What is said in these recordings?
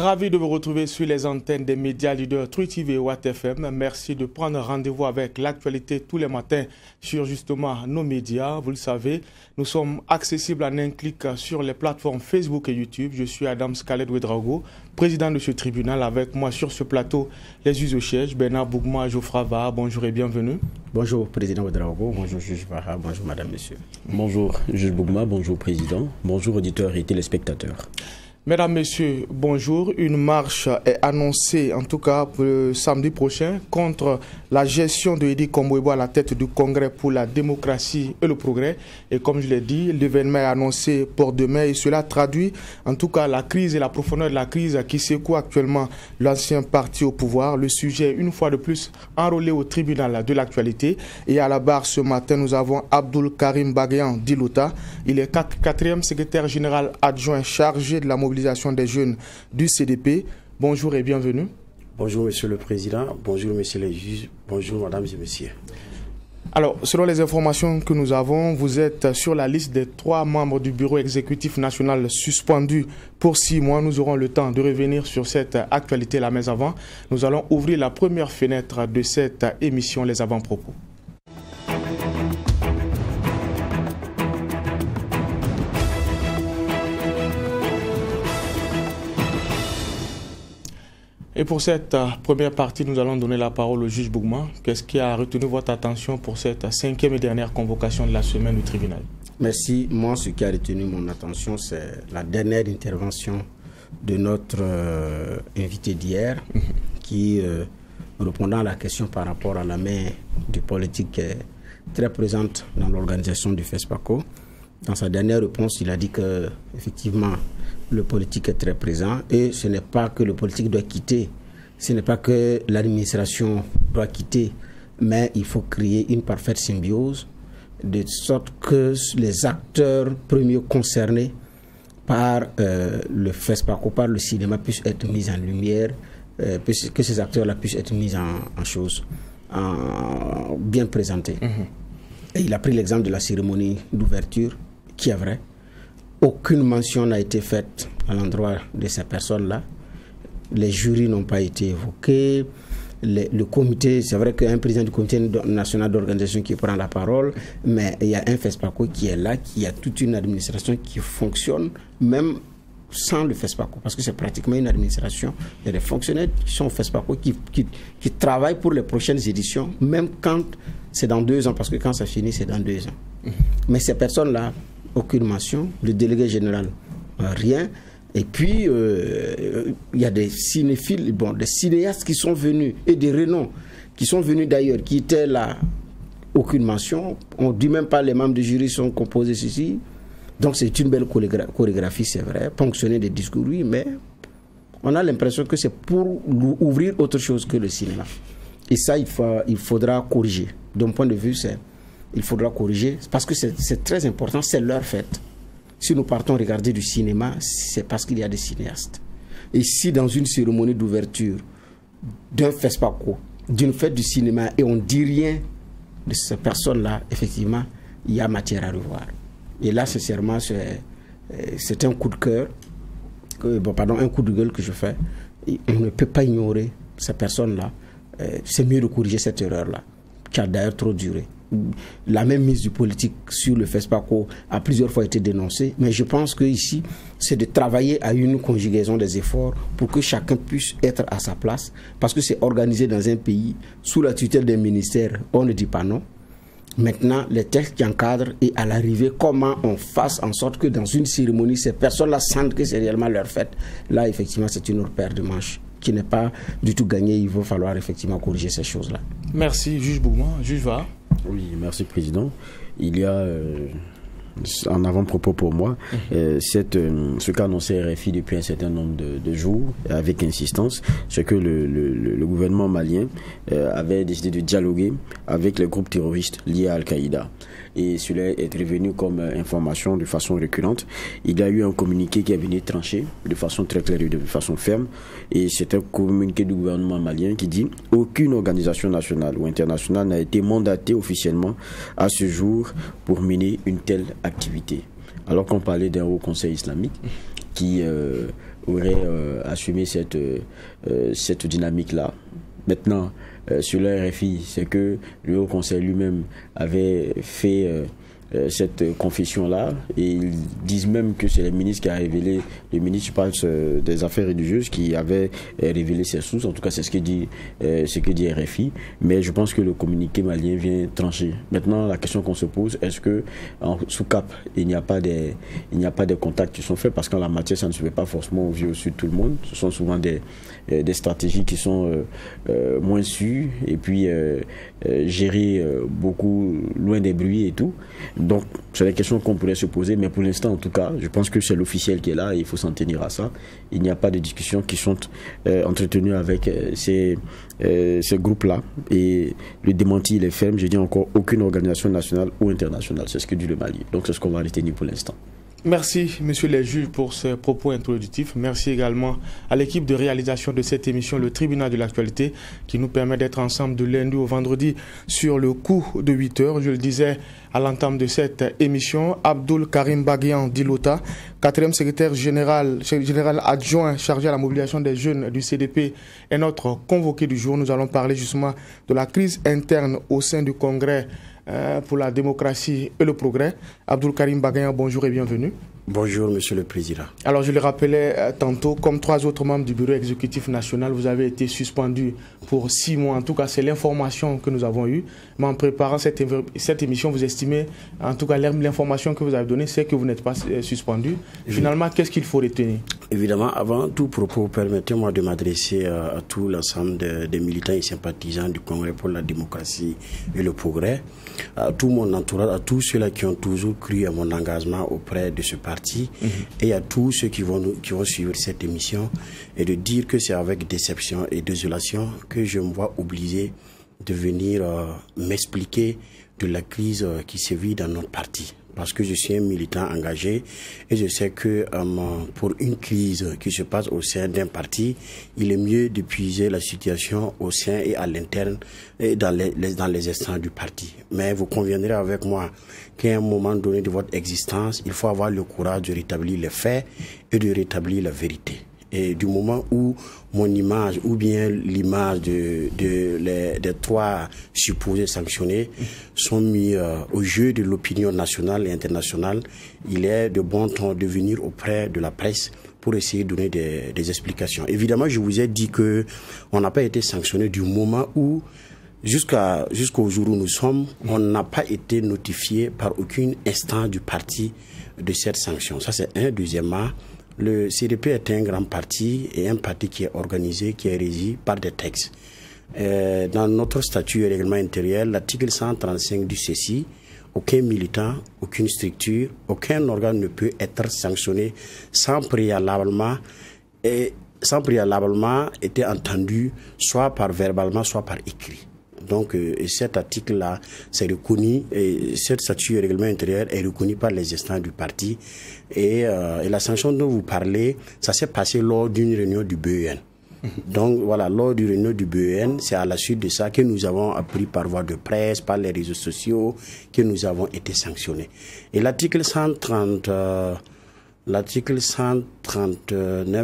Ravi de vous retrouver sur les antennes des médias leaders Truth TV et Watt FM. Merci de prendre rendez-vous avec l'actualité tous les matins sur justement nos médias. Vous le savez, nous sommes accessibles en un clic sur les plateformes Facebook et YouTube. Je suis Adam Scalet Ouedraogo, président de ce tribunal. Avec moi sur ce plateau, les juges au siège, Bernard Bougma, Geoffroy Vaha. Bonjour et bienvenue. Bonjour, président Ouedraogo. Bonjour, juge Vaha. Bonjour, madame, monsieur. Bonjour, juge Bougma. Bonjour, président. Bonjour, auditeurs et téléspectateurs. Mesdames, Messieurs, bonjour. Une marche est annoncée, en tout cas pour le samedi prochain, contre la gestion de Eddy Kombouebo à la tête du Congrès pour la démocratie et le progrès. Et comme je l'ai dit, l'événement est annoncé pour demain et cela traduit en tout cas la crise et la profondeur de la crise qui secoue actuellement l'ancien parti au pouvoir. Le sujet, une fois de plus, enrôlé au tribunal de l'actualité. Et à la barre ce matin, nous avons Abdoul Karim Bagayan Dilouta. Il est quatrième secrétaire général adjoint chargé de la mobilisation des jeunes du CDP. Bonjour et bienvenue. Bonjour monsieur le président, bonjour monsieur les juges, bonjour mesdames et messieurs. Alors, selon les informations que nous avons, vous êtes sur la liste des 3 membres du bureau exécutif national suspendus pour 6 mois. Nous aurons le temps de revenir sur cette actualité-là, mais avant, nous allons ouvrir la première fenêtre de cette émission, les avant-propos. Et pour cette première partie, nous allons donner la parole au juge Bougma. Qu'est-ce qui a retenu votre attention pour cette 5e et dernière convocation de la semaine du tribunal? Merci. Moi, ce qui a retenu mon attention, c'est la dernière intervention de notre invité d'hier, qui, répondant à la question par rapport à la main du politique qui est très présente dans l'organisation du FESPACO, dans sa dernière réponse, il a dit que effectivement le politique est très présent et ce n'est pas que le politique doit quitter, ce n'est pas que l'administration doit quitter, mais il faut créer une parfaite symbiose de sorte que les acteurs premiers concernés par le FESPACO, par le cinéma, puissent être mis en lumière, que ces acteurs-là puissent être mis en chose, bien présentés. Et il a pris l'exemple de la cérémonie d'ouverture, qui est vrai. Aucune mention n'a été faite à l'endroit de ces personnes-là. Les jurys n'ont pas été évoqués. Le comité, c'est vrai qu'il y a un président du comité national d'organisation qui prend la parole, mais il y a un FESPACO qui est là, qui a toute une administration qui fonctionne, même sans le FESPACO, parce que c'est pratiquement une administration. Il y a des fonctionnaires qui sont au FESPACO, qui travaillent pour les prochaines éditions, même quand c'est dans 2 ans, parce que quand ça finit, c'est dans 2 ans. Mais ces personnes-là, aucune mention. Le délégué général, rien. Et puis, il y a des cinéphiles, bon, des cinéastes qui sont venus, et des renoms qui sont venus d'ailleurs, qui étaient là, aucune mention. On ne dit même pas les membres du jury sont composés ceci. Donc c'est une belle chorégraphie, c'est vrai. Ponctionner des discours, oui, mais on a l'impression que c'est pour ouvrir autre chose que le cinéma. Et ça, il faudra corriger. D'un point de vue, il faudra corriger, parce que c'est très important, c'est leur fête. Si nous partons regarder du cinéma, c'est parce qu'il y a des cinéastes. Et si dans une cérémonie d'ouverture d'un FESPACO, d'une fête du cinéma, et on ne dit rien de ces personnes-là, effectivement, il y a matière à revoir. Et là, sincèrement, c'est un coup de cœur, un coup de gueule que je fais. Et on ne peut pas ignorer ces personnes-là. C'est mieux de corriger cette erreur-là, qui a d'ailleurs trop duré. La même mise du politique sur le FESPACO a plusieurs fois été dénoncée, mais je pense qu'ici, c'est de travailler à une conjugaison des efforts pour que chacun puisse être à sa place, parce que c'est organisé dans un pays sous la tutelle des ministères, on ne dit pas non. Maintenant, les textes qui encadrent et à l'arrivée, comment on fasse en sorte que dans une cérémonie, ces personnes-là sentent que c'est réellement leur fête. Là, effectivement, c'est une autre paire de manches qui n'est pas du tout gagnée. Il va falloir effectivement corriger ces choses-là. Merci, juge Bougma. Juge Vaha. Oui, merci, président. Il y a en avant-propos pour moi, ce qu'a annoncé RFI depuis un certain nombre de jours, avec insistance, c'est que le gouvernement malien avait décidé de dialoguer avec les groupes terroristes liés à Al-Qaïda. Et cela est revenu comme information de façon récurrente. Il y a eu un communiqué qui est venu trancher de façon très claire et de façon ferme. Et c'est un communiqué du gouvernement malien qui dit « Aucune organisation nationale ou internationale n'a été mandatée officiellement à ce jour pour mener une telle activité. » Alors qu'on parlait d'un haut conseil islamique, qui aurait assumé cette dynamique-là. Maintenant, sur le RFI, c'est que le Haut Conseil lui-même avait fait cette confession-là, et ils disent même que c'est le ministre qui a révélé, le ministre, je pense, des Affaires religieuses, qui avait révélé ses sources. En tout cas, c'est ce que dit RFI. Mais je pense que le communiqué malien vient trancher. Maintenant, la question qu'on se pose, est-ce que sous cap, il n'y a pas des contacts qui sont faits, parce qu'en la matière, ça ne se fait pas forcément au vu au sud de tout le monde. Ce sont souvent des stratégies qui sont moins sûres, et puis gérées beaucoup loin des bruits et tout. Donc, c'est des questions qu'on pourrait se poser, mais pour l'instant, en tout cas, je pense que c'est l'officiel qui est là et il faut s'en tenir à ça. Il n'y a pas de discussions qui sont entretenues avec ces groupes-là, et le démenti, il est ferme. Je dis encore, aucune organisation nationale ou internationale. C'est ce que dit le Mali. Donc, c'est ce qu'on va retenir pour l'instant. Merci, monsieur les juges, pour ces propos introductifs. Merci également à l'équipe de réalisation de cette émission, le Tribunal de l'actualité, qui nous permet d'être ensemble de lundi au vendredi sur le coup de 8 heures. Je le disais à l'entame de cette émission, Abdul Karim Baguian Dilota, 4e secrétaire général adjoint chargé à la mobilisation des jeunes du CDP, est notre convoqué du jour. Nous allons parler justement de la crise interne au sein du Congrès pour la démocratie et le progrès. Abdul Karim Baguian, bonjour et bienvenue. Bonjour, monsieur le président. Alors, je le rappelais tantôt, comme 3 autres membres du bureau exécutif national, vous avez été suspendu pour 6 mois. En tout cas, c'est l'information que nous avons eue. Mais en préparant cette émission, vous estimez, en tout cas, l'information que vous avez donnée, c'est que vous n'êtes pas suspendu. Finalement, qu'est-ce qu'il faut retenir? Évidemment, avant tout propos, permettez-moi de m'adresser à tout l'ensemble des militants et sympathisants du Congrès pour la démocratie et le progrès, à tout mon entourage, à tous ceux-là qui ont toujours cru à mon engagement auprès de ce parti, et à tous ceux qui vont suivre cette émission, et de dire que c'est avec déception et désolation que je me vois obligé de venir m'expliquer de la crise qui sévit dans notre parti. Parce que je suis un militant engagé et je sais que pour une crise qui se passe au sein d'un parti, il est mieux d'épuiser la situation au sein et à l'interne et dans les instances du parti. Mais vous conviendrez avec moi qu'à un moment donné de votre existence, il faut avoir le courage de rétablir les faits et de rétablir la vérité. Et du moment où mon image ou bien l'image des 3 supposés sanctionnés sont mis au jeu de l'opinion nationale et internationale, il est de bon ton de venir auprès de la presse pour essayer de donner des explications. Évidemment, je vous ai dit que on n'a pas été sanctionné du moment où, jusqu'au jour où nous sommes, on n'a pas été notifié par aucune instance du parti de cette sanction. Ça, c'est un. Deuxièmement, le CDP est un grand parti et un parti qui est organisé, qui est régi par des textes. Dans notre statut et règlement intérieur, l'article 135 du CECI, aucun militant, aucune structure, aucun organe ne peut être sanctionné sans préalablement été entendu, soit par verbalement, soit par écrit. Donc, cet article-là, c'est reconnu, et cet statut et règlement intérieur est reconnu par les instances du parti. Et la sanction dont vous parlez, ça s'est passé lors d'une réunion du BEN. Donc, voilà, lors d'une réunion du BEN, c'est à la suite de ça que nous avons appris par voie de presse, par les réseaux sociaux, que nous avons été sanctionnés. Et l'article 139,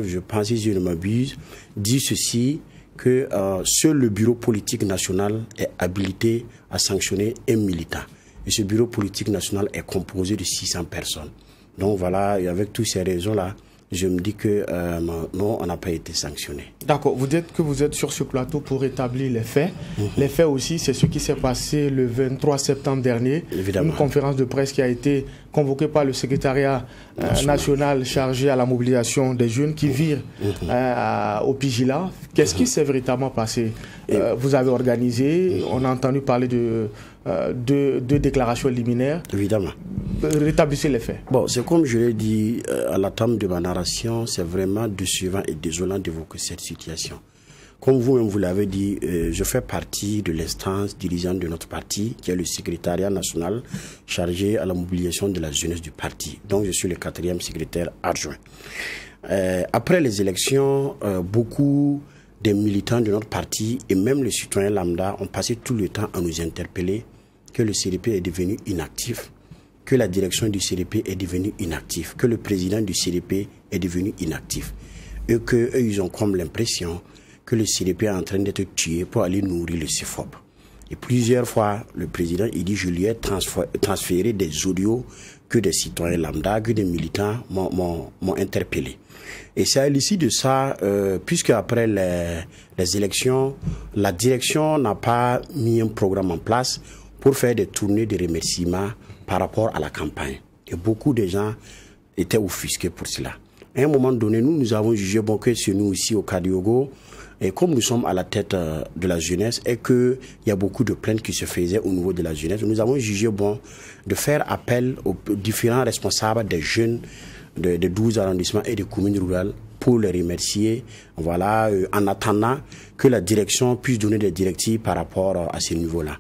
je pense, si je ne m'abuse, dit ceci, que seul le bureau politique national est habilité à sanctionner un militant. Et ce bureau politique national est composé de 600 personnes. Donc voilà, et avec toutes ces raisons-là, je me dis que non, on n'a pas été sanctionné. D'accord, vous dites que vous êtes sur ce plateau pour rétablir les faits. Les faits aussi, c'est ce qui s'est passé le 23 septembre dernier. Évidemment. Une conférence de presse qui a été convoquée par le secrétariat national chargé à la mobilisation des jeunes qui vire au Pigila. Qu'est-ce qui s'est véritablement passé? Vous avez organisé, on a entendu parler de déclarations liminaires. Évidemment. Rétablissez les faits. Bon, c'est comme je l'ai dit à la trame de ma narration, c'est vraiment décevant et désolant d'évoquer cette situation. Comme vous-même vous l'avez dit, je fais partie de l'instance dirigeante de notre parti, qui est le secrétariat national chargé à la mobilisation de la jeunesse du parti. Donc je suis le 4e secrétaire adjoint. Après les élections, beaucoup des militants de notre parti et même les citoyens lambda ont passé tout le temps à nous interpeller que le CDP est devenu inactif, que la direction du CDP est devenue inactive, que le président du CDP est devenu inactif. Et qu'eux, ils ont comme l'impression que le CDP est en train d'être tué pour aller nourrir le CFOP. Et plusieurs fois, le président, il dit, je lui ai transféré des audios que des citoyens lambda, que des militants m'ont interpellé. Et c'est à l'issue de ça, puisque après les élections, la direction n'a pas mis un programme en place pour faire des tournées de remerciements par rapport à la campagne. Et beaucoup de gens étaient offusqués pour cela. À un moment donné, nous avons jugé bon que c'est nous aussi au Kadiogo, et comme nous sommes à la tête de la jeunesse et qu'il y a beaucoup de plaintes qui se faisaient au niveau de la jeunesse, nous avons jugé bon de faire appel aux différents responsables des jeunes des 12 arrondissements et des communes rurales pour les remercier, voilà, en attendant que la direction puisse donner des directives par rapport à ce niveau-là.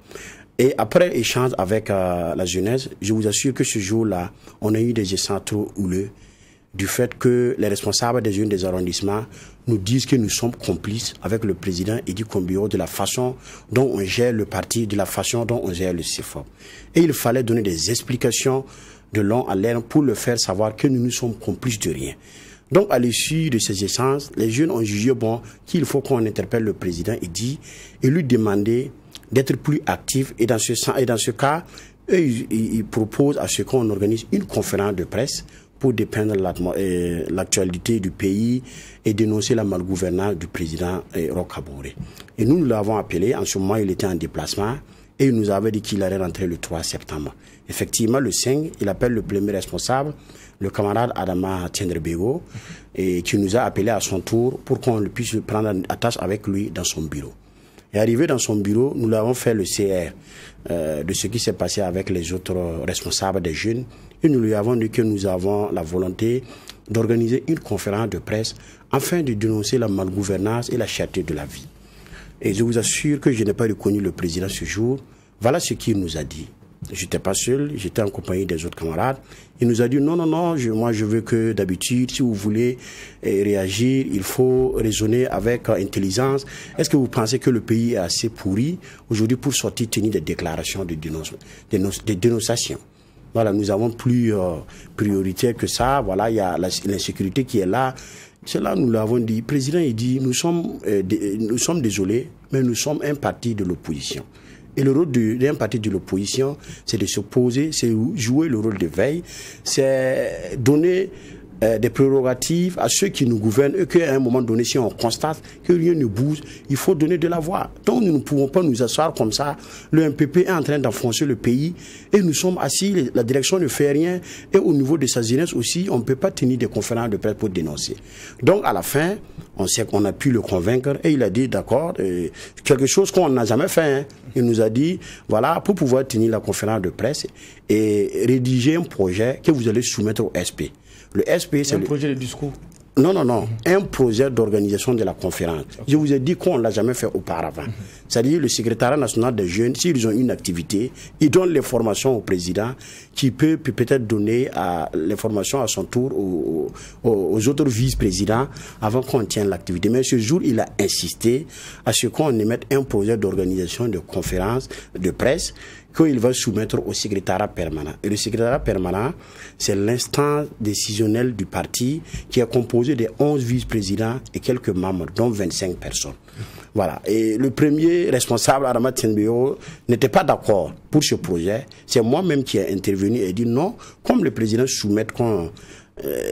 Et après échange avec la jeunesse, je vous assure que ce jour-là, on a eu des échanges trop houleux du fait que les responsables des jeunes des arrondissements nous disent que nous sommes complices avec le président Edy Kombio de la façon dont on gère le parti, de la façon dont on gère le CFOP. Et il fallait donner des explications de long à large pour le faire savoir que nous sommes complices de rien. Donc à l'issue de ces échanges, les jeunes ont jugé bon qu'il faut qu'on interpelle le président Edy et lui demander d'être plus actif. Et dans ce cas, eux, ils proposent à ce qu'on organise une conférence de presse pour dépeindre l'actualité du pays et dénoncer la malgouvernance du président Roch Kaboré. Et nous l'avons appelé, en ce moment il était en déplacement, et il nous avait dit qu'il allait rentrer le 3 septembre. Effectivement, le 5, il appelle le premier responsable, le camarade Adama Tiendrebego, et qui nous a appelé à son tour pour qu'on puisse prendre attache avec lui dans son bureau. Et arrivé dans son bureau, nous l'avons fait le CR de ce qui s'est passé avec les autres responsables des jeunes. Et nous lui avons dit que nous avons la volonté d'organiser une conférence de presse afin de dénoncer la malgouvernance et la cherté de la vie. Et je vous assure que je n'ai pas reconnu le président ce jour. Voilà ce qu'il nous a dit. Je n'étais pas seul, j'étais en compagnie des autres camarades. Il nous a dit non, moi je veux que d'habitude, si vous voulez réagir, il faut raisonner avec intelligence. Est-ce que vous pensez que le pays est assez pourri aujourd'hui pour sortir tenir des déclarations de dénonciation? Voilà, nous avons plus prioritaire que ça. Voilà, il y a l'insécurité qui est là. C'est là nous l'avons dit. Le président, il dit, nous sommes désolés, mais nous sommes un parti de l'opposition. Et le rôle d'un parti de l'opposition, c'est de s'opposer, c'est jouer le rôle de veille, c'est donner des prérogatives à ceux qui nous gouvernent et qu'à un moment donné, si on constate que rien ne bouge, il faut donner de la voix. Donc nous ne pouvons pas nous asseoir comme ça. Le MPP est en train d'enfoncer le pays et nous sommes assis, la direction ne fait rien et au niveau de sa jeunesse aussi, on ne peut pas tenir des conférences de presse pour dénoncer. Donc à la fin, on sait qu'on a pu le convaincre et il a dit d'accord, quelque chose qu'on n'a jamais fait. Hein. Il nous a dit, voilà, pour pouvoir tenir la conférence de presse et rédiger un projet que vous allez soumettre au SP. Le SP, c'est un projet de discours. Non, un projet d'organisation de la conférence. Okay. Je vous ai dit qu'on ne l'a jamais fait auparavant. C'est-à-dire le secrétariat national des jeunes, s'ils ont une activité, ils donnent les formations au président qui peut peut-être donner les formations à son tour aux autres vice-présidents avant qu'on tienne l'activité. Mais ce jour, il a insisté à ce qu'on émette un projet d'organisation de conférence de presse qu'il va soumettre au secrétariat permanent. Et le secrétariat permanent, c'est l'instance décisionnelle du parti qui est composé de 11 vice-présidents et quelques membres, dont 25 personnes. Voilà. Et le premier responsable, Adama Tiendrebego, n'était pas d'accord pour ce projet. C'est moi-même qui ai intervenu et dit non, comme le président soumet qu'on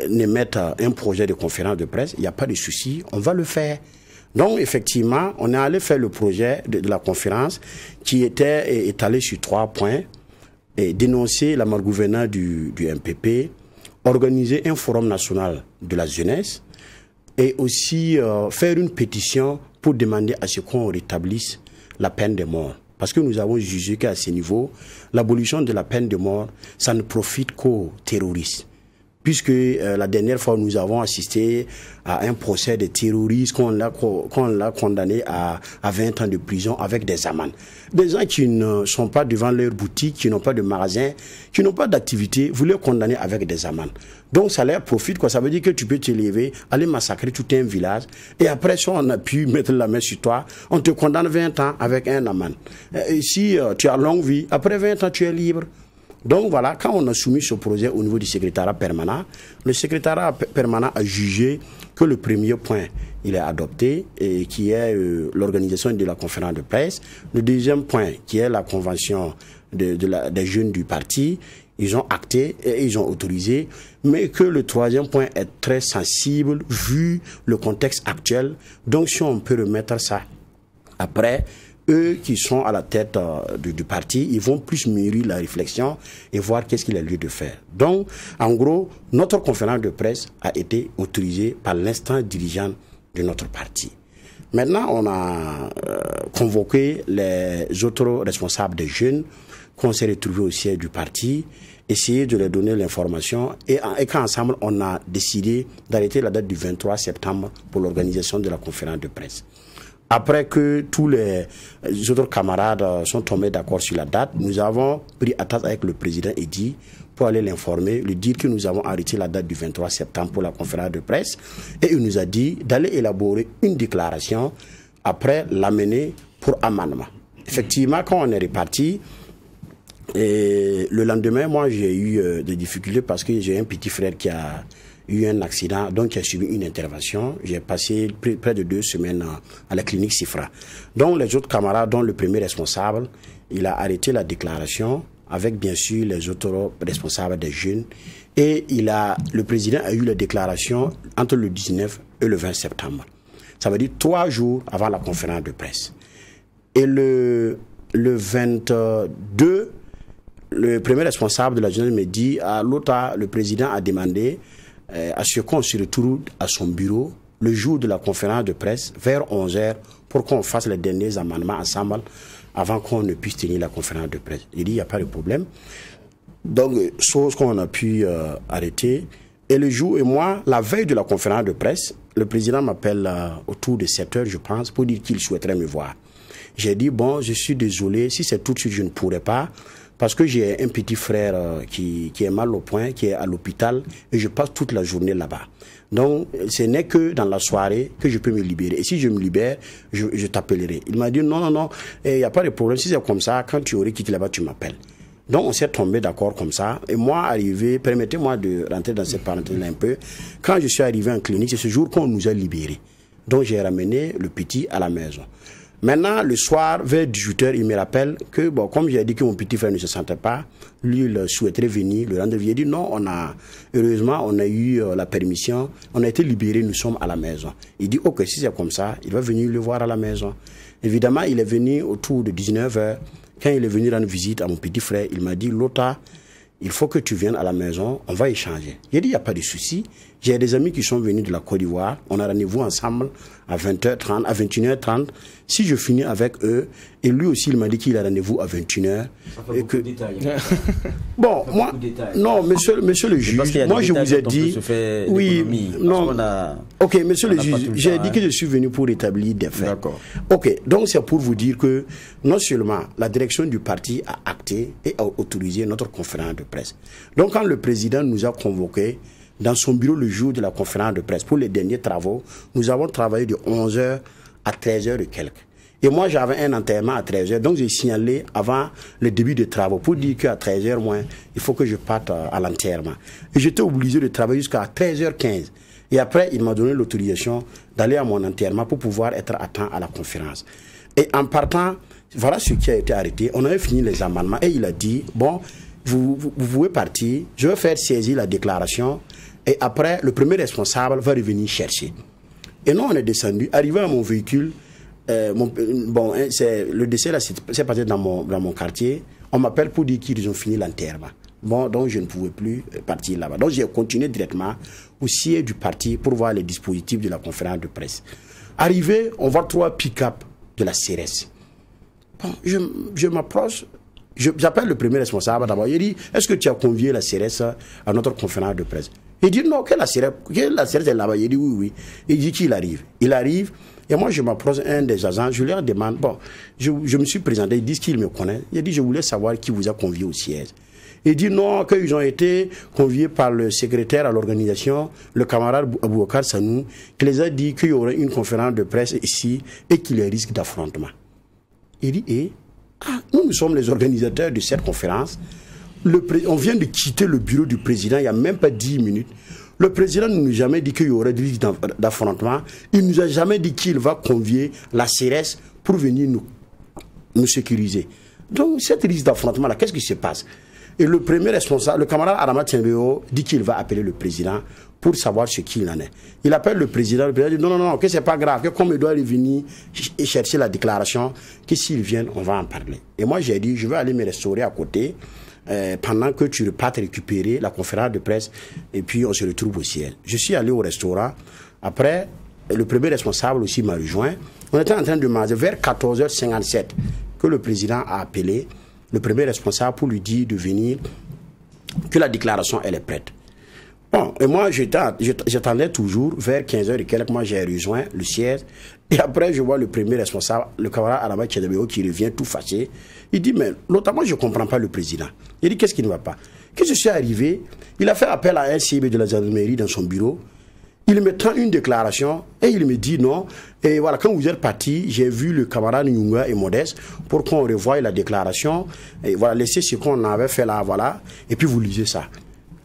émette un projet de conférence de presse, il n'y a pas de souci, on va le faire. Donc, effectivement, on est allé faire le projet de la conférence qui était étalé sur 3 points. Et dénoncer la malgouvernance du MPP, organiser un forum national de la jeunesse et aussi faire une pétition pour demander à ce qu'on rétablisse la peine de mort. Parce que nous avons jugé qu'à ce niveau, l'abolition de la peine de mort, ça ne profite qu'aux terroristes. Puisque la dernière fois, nous avons assisté à un procès de terroristes qu'on l'a condamné à 20 ans de prison avec des amendes. Des gens qui ne sont pas devant leur boutique, qui n'ont pas de magasin, qui n'ont pas d'activité, vous les condamnez avec des amendes. Donc ça leur profite, quoi. Ça veut dire que tu peux te lever, aller massacrer tout un village, et après ça, on a pu mettre la main sur toi, on te condamne 20 ans avec un amende. Et si tu as longue vie, après 20 ans, tu es libre. Donc voilà, quand on a soumis ce projet au niveau du secrétariat permanent, le secrétariat permanent a jugé que le premier point, il est adopté, et qui est l'organisation de la conférence de presse. Le deuxième point, qui est la convention des jeunes du parti, ils ont acté et ils ont autorisé, mais que le troisième point est très sensible vu le contexte actuel. Donc si on peut remettre ça après, eux qui sont à la tête du parti, ils vont plus mûrir la réflexion et voir qu'est-ce qu'il a lieu de faire. Donc, en gros, notre conférence de presse a été autorisée par l'instant dirigeant de notre parti. Maintenant, on a convoqué les autres responsables des jeunes qu'on s'est retrouvés au siège du parti, essayer de leur donner l'information et qu'ensemble, on a décidé d'arrêter la date du 23 septembre pour l'organisation de la conférence de presse. Après que tous les autres camarades sont tombés d'accord sur la date, nous avons pris attache avec le président Edi pour aller l'informer, lui dire que nous avons arrêté la date du 23 septembre pour la conférence de presse et il nous a dit d'aller élaborer une déclaration, après l'amener pour amendement. Effectivement, quand on est reparti, et le lendemain, moi j'ai eu des difficultés parce que j'ai un petit frère qui a eu un accident, donc qui a subi une intervention. J'ai passé près de 2 semaines à la clinique Sifra. Donc les autres camarades, dont le premier responsable, il a arrêté la déclaration avec bien sûr les autres responsables des jeunes. Et le président a eu la déclaration entre le 19 et le 20 septembre. Ça veut dire 3 jours avant la conférence de presse. Et le 22, le premier responsable de la jeunesse me dit, à l'autre, le président a demandé à ce qu'on se retrouve à son bureau le jour de la conférence de presse vers 11h pour qu'on fasse les derniers amendements ensemble avant qu'on ne puisse tenir la conférence de presse. Il dit, il n'y a pas de problème. Donc, chose qu'on a pu arrêter. Et le jour, et moi, la veille de la conférence de presse, le président m'appelle autour de 7h, je pense, pour dire qu'il souhaiterait me voir. J'ai dit, bon, je suis désolé, si c'est tout de suite, je ne pourrais pas. Parce que j'ai un petit frère qui est mal au point, qui est à l'hôpital, et je passe toute la journée là-bas. Donc, ce n'est que dans la soirée que je peux me libérer. Et si je me libère, je t'appellerai. Il m'a dit, non, il n'y a pas de problème. Si c'est comme ça, quand tu aurais quitté là-bas, tu m'appelles. Donc, on s'est tombé d'accord comme ça. Et moi, arrivé, permettez-moi de rentrer dans cette parenthèse un peu. Quand je suis arrivé en clinique, c'est ce jour qu'on nous a libérés. Donc, j'ai ramené le petit à la maison. Maintenant, le soir, vers 18h, il me rappelle que, bon, comme j'ai dit que mon petit frère ne se sentait pas, lui, il souhaiterait venir le rendre visite. Il dit non, heureusement, on a eu la permission, on a été libérés, nous sommes à la maison. Il dit, ok, si c'est comme ça, il va venir le voir à la maison. Évidemment, il est venu autour de 19h. Quand il est venu rendre visite à mon petit frère, il m'a dit, Lota, il faut que tu viennes à la maison, on va échanger. J'ai dit, il n'y a pas de souci. J'ai des amis qui sont venus de la Côte d'Ivoire. On a rendez-vous ensemble à 20h30, à 21h30. Si je finis avec eux, et lui aussi, il m'a dit qu'il a rendez-vous à 21h. Ça fait beaucoup de détails. Bon, moi, non, monsieur le juge, moi je vous ai dit, oui, non, ok, monsieur le juge, j'ai dit que je suis venu pour établir des faits. D'accord. Ok, donc c'est pour vous dire que non seulement la direction du parti a acté et a autorisé notre conférence de presse. Donc quand le président nous a convoqués dans son bureau le jour de la conférence de presse pour les derniers travaux, nous avons travaillé de 11h à 13h et quelques. Et moi, j'avais un enterrement à 13h, donc j'ai signalé avant le début des travaux pour dire qu'à 13h moins, il faut que je parte à l'enterrement. Et j'étais obligé de travailler jusqu'à 13h15. Et après, il m'a donné l'autorisation d'aller à mon enterrement pour pouvoir être à temps à la conférence. Et en partant, voilà ce qui a été arrêté. On avait fini les amendements et il a dit, bon, vous pouvez partir, je vais faire saisir la déclaration et après, le premier responsable va revenir chercher. Et nous, on est descendu, arrivé à mon véhicule, le décès là, c'est passé dans mon quartier. On m'appelle pour dire qu'ils ont fini l'enterrement. Bon, donc je ne pouvais plus partir là-bas. Donc j'ai continué directement au siège du parti pour voir les dispositifs de la conférence de presse. Arrivé, on voit 3 pick-up de la CRS. Bon, je m'approche, j'appelle le premier responsable d'abord. Il dit, est-ce que tu as convié la CRS à notre conférence de presse? Il dit, non, que la CRS est là-bas. Il dit, oui. Il dit qu'il arrive. Il arrive. Et moi, je m'approche un des agents, je leur demande, bon, je me suis présenté, ils disent qu'ils me connaissent. Il dit, je voulais savoir qui vous a convié au siège. Il dit non, qu'ils ont été conviés par le secrétaire à l'organisation, le camarade Aboubakar Sanou, qui les a dit qu'il y aurait une conférence de presse ici et qu'il y a risque d'affrontement. Il dit, nous sommes les organisateurs de cette conférence. on vient de quitter le bureau du président il n'y a même pas 10 minutes. Le président ne nous a jamais dit qu'il y aurait des risques d'affrontement. Il ne nous a jamais dit qu'il va convier la CRS pour venir nous sécuriser. Donc, cette risque d'affrontement-là, qu'est-ce qui se passe? Et le premier responsable, le camarade Adama Tiendebeo, dit qu'il va appeler le président pour savoir ce qu'il en est. Il appelle le président dit non, que c'est pas grave, que comme il doit revenir et chercher la déclaration, que s'il vient, on va en parler. Et moi, j'ai dit, je vais aller me restaurer à côté pendant que tu repartes récupérer la conférence de presse et puis on se retrouve au ciel. Je suis allé au restaurant. Après, le premier responsable aussi m'a rejoint. On était en train de manger vers 14h57 que le président a appelé le premier responsable pour lui dire de venir, que la déclaration elle est prête. Bon, et moi j'attendais toujours vers 15h et quelques, moi j'ai rejoint le siège. Et après je vois le premier responsable, le camarade Adama Tiendebeo, qui revient tout fâché. Il dit, mais notamment je ne comprends pas le président. Il dit, qu'est-ce qui ne va pas? Que je suis arrivé, il a fait appel à un CIB de la gendarmerie dans son bureau. Il me tend une déclaration et il me dit non. Et voilà, quand vous êtes parti, j'ai vu le camarade Nyunga et Modeste pour qu'on revoie la déclaration. Et voilà, laissez ce qu'on avait fait là, voilà. Et puis vous lisez ça.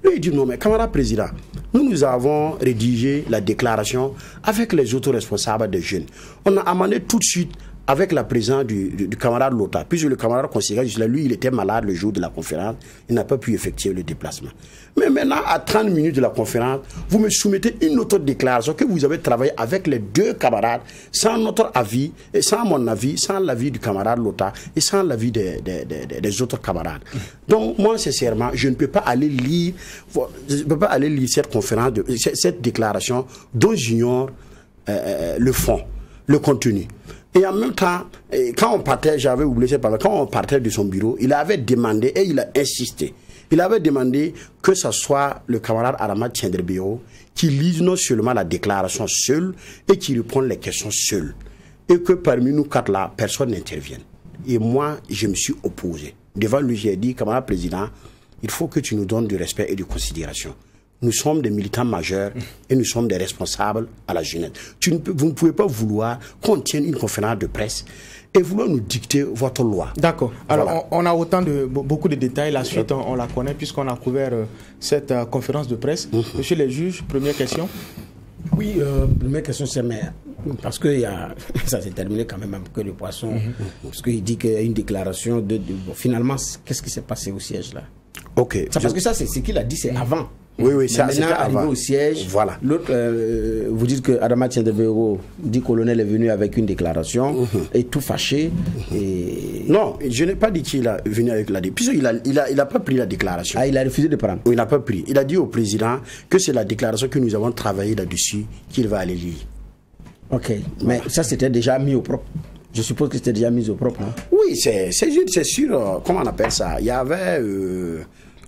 Lui, il dit non, mais camarade président, nous avons rédigé la déclaration avec les autres responsables des jeunes. On a amendé tout de suite avec la présence du camarade Lota. Puisque le camarade conséquent, lui, il était malade le jour de la conférence, il n'a pas pu effectuer le déplacement. Mais maintenant, à 30 minutes de la conférence, vous me soumettez une autre déclaration que vous avez travaillé avec les deux camarades, sans notre avis, et sans mon avis, sans l'avis du camarade Lota, et sans l'avis des autres camarades. Donc, moi, sincèrement, je ne peux pas aller lire, cette conférence, cette déclaration dont j'ignore le fond, le contenu. Et en même temps, quand on partait, j'avais oublié cette parole, quand on partait de son bureau, il avait demandé, et il a insisté, il avait demandé que ce soit le camarade Adama Tiendebeo qui lise non seulement la déclaration seul et qui réponde les questions seul. Et que parmi nous quatre là, personne n'intervienne. Et moi, je me suis opposé. Devant lui, j'ai dit, camarade président, il faut que tu nous donnes du respect et de considération. Nous sommes des militants majeurs et nous sommes des responsables à la jeunesse. Vous ne pouvez pas vouloir qu'on tienne une conférence de presse et vouloir nous dicter votre loi. D'accord. Alors, voilà. On a beaucoup de détails. La suite, on la connaît puisqu'on a couvert cette conférence de presse. Monsieur le juge, première question. Oui, première question, c'est parce que ça s'est terminé quand même que le poisson. Parce qu'il dit qu'il y a une déclaration finalement, qu'est-ce qui s'est passé au siège là? Ok. Parce que ça, c'est ce qu'il a dit, c'est avant. Oui, ça c'est arrivé au siège. Voilà. L'autre, vous dites que Adama Tiendebeo dit que le colonel est venu avec une déclaration et tout fâché. Et... Non, je n'ai pas dit qu'il est venu avec la déclaration. Puisqu'il n'a pas pris la déclaration. Ah, il a refusé de prendre. Oui, il n'a pas pris. Il a dit au président que c'est la déclaration que nous avons travaillé là-dessus qu'il va aller lire. Ok, mais ça c'était déjà mis au propre. Je suppose que c'était déjà mis au propre. Hein? Oui, c'est sûr. Comment on appelle ça? Il y avait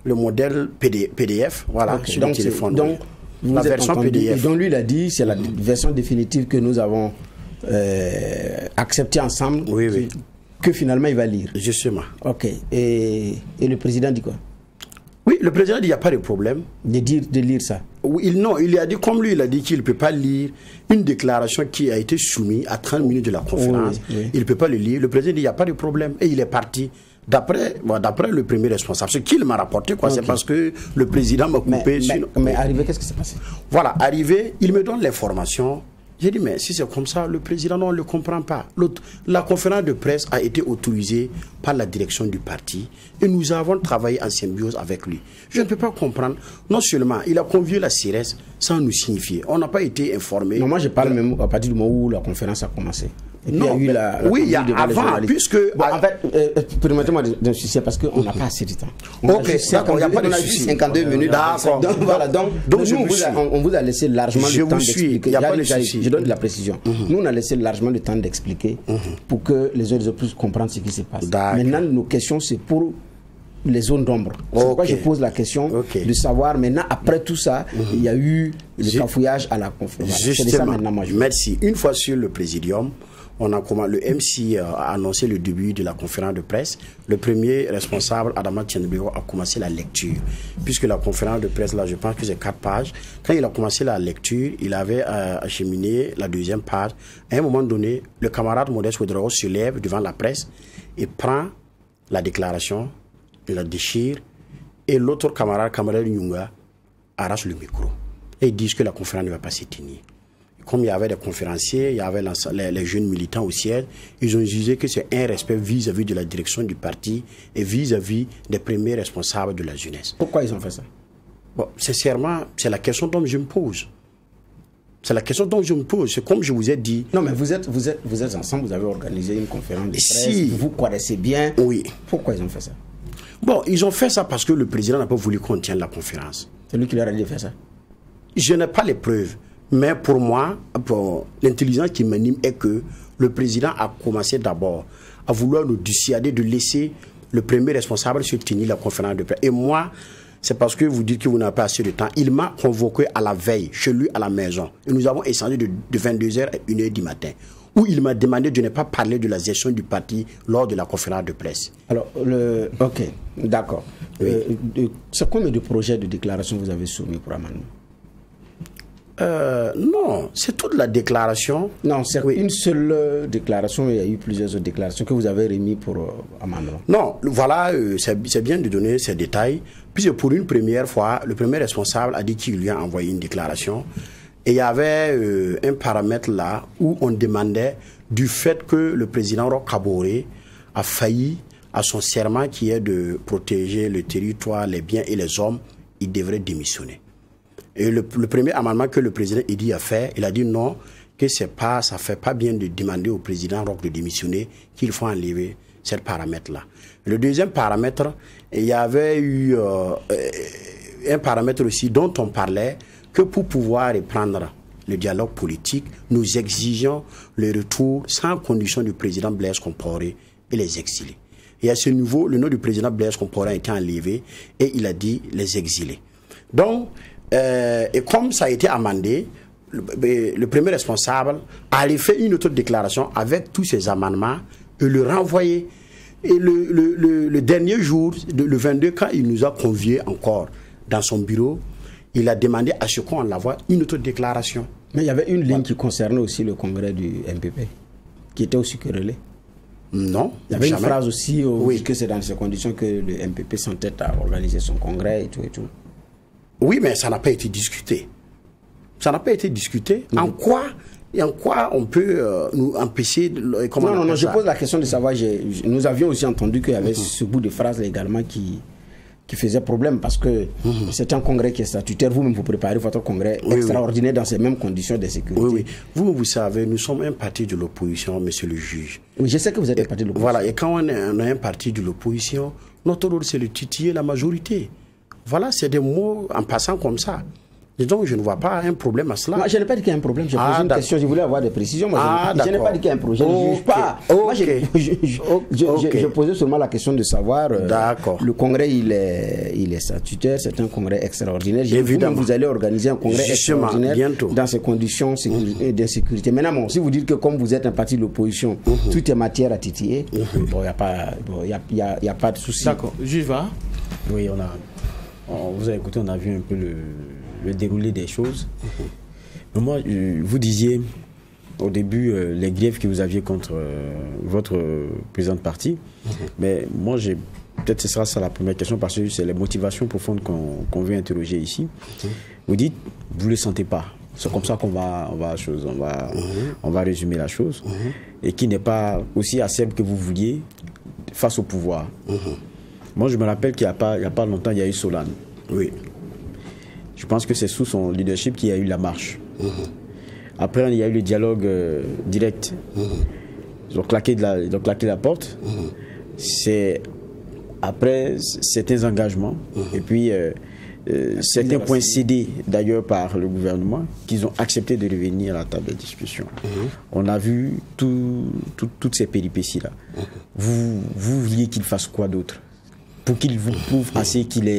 le modèle PDF, voilà, sur le téléphone. Donc, la version PDF. Et donc lui, il a dit, c'est la version définitive que nous avons acceptée ensemble, que finalement il va lire. Justement. Ok. Et le président dit quoi? Oui, le président dit qu'il n'y a pas de problème. De lire ça? Oui, non, il a dit, comme lui, il a dit qu'il ne peut pas lire une déclaration qui a été soumise à 30 minutes de la conférence. Il ne peut pas le lire. Le président dit qu'il n'y a pas de problème. Et il est parti. D'après le premier responsable, ce qu'il m'a rapporté, c'est parce que le président m'a coupé. Mais arrivé, qu'est-ce qui s'est passé? Voilà, arrivé, il me donne l'information. J'ai dit, mais si c'est comme ça, le président, non, on ne le comprend pas. La conférence de presse a été autorisée par la direction du parti et nous avons travaillé en symbiose avec lui. Je ne peux pas comprendre. Non seulement, il a convié la CRS sans nous signifier. On n'a pas été informé. Non, moi je parle même à partir du moment où la conférence a commencé. Et non, il y a eu il y a avant, puisque... Bon, en fait, permettez-moi d'insister parce qu'on n'a pas assez de temps. Ok, d'accord, il n'y a pas de souci. 52 minutes. D'accord. Donc, voilà, donc on vous a laissé largement le temps d'expliquer. Il n'y a pas de souci. Je donne de la précision. Nous, on a laissé largement le temps d'expliquer pour que les autres puissent comprendre ce qui se passe. Maintenant, nos questions, c'est pour les zones d'ombre. C'est pourquoi je pose la question de savoir maintenant, après tout ça, il y a eu le cafouillage à la conférence. Justement, merci. Une fois sur le présidium, le MC a annoncé le début de la conférence de presse. Le premier responsable, Adama Tiendebeo, a commencé la lecture. Puisque la conférence de presse, là, je pense que c'est 4 pages. Quand il a commencé la lecture, il avait acheminé la deuxième page. À un moment donné, le camarade Modeste Ouedraogo se lève devant la presse et prend la déclaration, il la déchire et l'autre camarade Nyunga, arrache le micro. Et ils disent que la conférence ne va pas se tenir. Comme il y avait des conférenciers, il y avait les jeunes militants au siège, ils ont jugé que c'est un respect vis-à-vis de la direction du parti et vis-à-vis des premiers responsables de la jeunesse. Pourquoi ils ont fait ça? Bon, sincèrement, c'est la question dont je me pose. C'est la question dont je me pose. C'est comme je vous ai dit. Non, mais vous êtes ensemble, vous avez organisé une conférence de presse. Si. Vous connaissez bien. Oui. Pourquoi ils ont fait ça? Bon, ils ont fait ça parce que le président n'a pas voulu qu'on tienne la conférence. C'est lui qui leur a dit de faire ça? Je n'ai pas les preuves. Mais pour moi, l'intelligence qui m'anime est que le président a commencé d'abord à vouloir nous dissuader de laisser le premier responsable se tenir la conférence de presse. Et moi, c'est parce que vous dites que vous n'avez pas assez de temps. Il m'a convoqué à la veille, chez lui à la maison. Et nous avons échangé de 22h à 1h du matin, où il m'a demandé de ne pas parler de la gestion du parti lors de la conférence de presse. Alors, ok, d'accord. Oui. C'est combien de projets de déclaration vous avez soumis pour amendement? Non, c'est toute la déclaration. Non, c'est une seule déclaration. Il y a eu plusieurs autres déclarations que vous avez remis pour amendement. Non, voilà, c'est bien de donner ces détails. Puisque pour une première fois, le premier responsable a dit qu'il lui a envoyé une déclaration. Et il y avait un paramètre là où on demandait du fait que le président Roch Kaboré a failli à son serment qui est de protéger le territoire, les biens et les hommes, il devrait démissionner. Et le premier amendement que le président Idi a fait, il a dit non, que ça ne fait pas bien de demander au président Roch de démissionner, qu'il faut enlever ce paramètre-là. Le deuxième paramètre, il y avait eu un paramètre aussi dont on parlait, que pour pouvoir reprendre le dialogue politique, nous exigeons le retour sans condition du président Blaise Compaoré et les exilés. Et à ce niveau, le nom du président Blaise Compaoré a été enlevé et il a dit les exilés. Donc, et comme ça a été amendé, le premier responsable allait faire une autre déclaration avec tous ces amendements et le renvoyer. Et le dernier jour, le 22, quand il nous a conviés encore dans son bureau, il a demandé à ce qu'on l'envoie une autre déclaration. Mais il y avait une ligne qui concernait aussi le congrès du MPP, qui était aussi querellé. Non. Il y avait une phrase aussi oui, que c'est dans ces conditions que le MPP s'entête à organiser son congrès et tout et tout. Oui, mais ça n'a pas été discuté. Ça n'a pas été discuté. En quoi on peut nous empêcher de... Non, je pose la question de savoir. Nous avions aussi entendu qu'il y avait ce bout de phrase également qui faisait problème parce que c'est un congrès qui est statutaire. Vous-même, vous préparez votre congrès extraordinaire dans ces mêmes conditions de sécurité. Oui. Vous savez, nous sommes un parti de l'opposition, monsieur le juge. Oui, je sais que vous êtes un parti de l'opposition. Voilà, et quand on a un parti de l'opposition, notre rôle, c'est de titiller la majorité. Voilà, c'est des mots en passant comme ça. Et donc, je ne vois pas un problème à cela. Moi, je n'ai pas dit qu'il y a un problème. Je pose une question. Je voulais avoir des précisions. Moi, je n'ai pas dit qu'il y a un problème. Je ne juge pas. Moi, je posais seulement la question de savoir. Le congrès, il est statutaire. C'est un congrès extraordinaire. Évidemment. Vous allez organiser un congrès extraordinaire bientôt, dans ces conditions d'insécurité. Maintenant, bon, si vous dites que comme vous êtes un parti de l'opposition, tout est matière à titiller, bon, il n'y a pas de souci. D'accord. J'y vais. Oui, on vous a écouté, on a vu un peu le déroulé des choses. Mais moi, vous disiez au début les griefs que vous aviez contre votre président de parti. Mais moi, peut-être ce sera ça la première question parce que c'est les motivations profondes qu'on veut interroger ici. Vous dites, vous ne le sentez pas. C'est comme ça qu'on va résumer la chose. Et qui n'est pas aussi acerbe que vous vouliez face au pouvoir. Moi, je me rappelle qu'il n'y a pas longtemps, il y a eu Solane. Oui. Je pense que c'est sous son leadership qu'il y a eu la marche. Après, il y a eu le dialogue direct. Ils ont claqué la porte. C'est après certains engagements et puis certains points cédés d'ailleurs par le gouvernement qu'ils ont accepté de revenir à la table de discussion. On a vu toutes ces péripéties-là. Vous vouliez qu'il fasse quoi d'autre? Pour qu'il vous prouve assez qu'il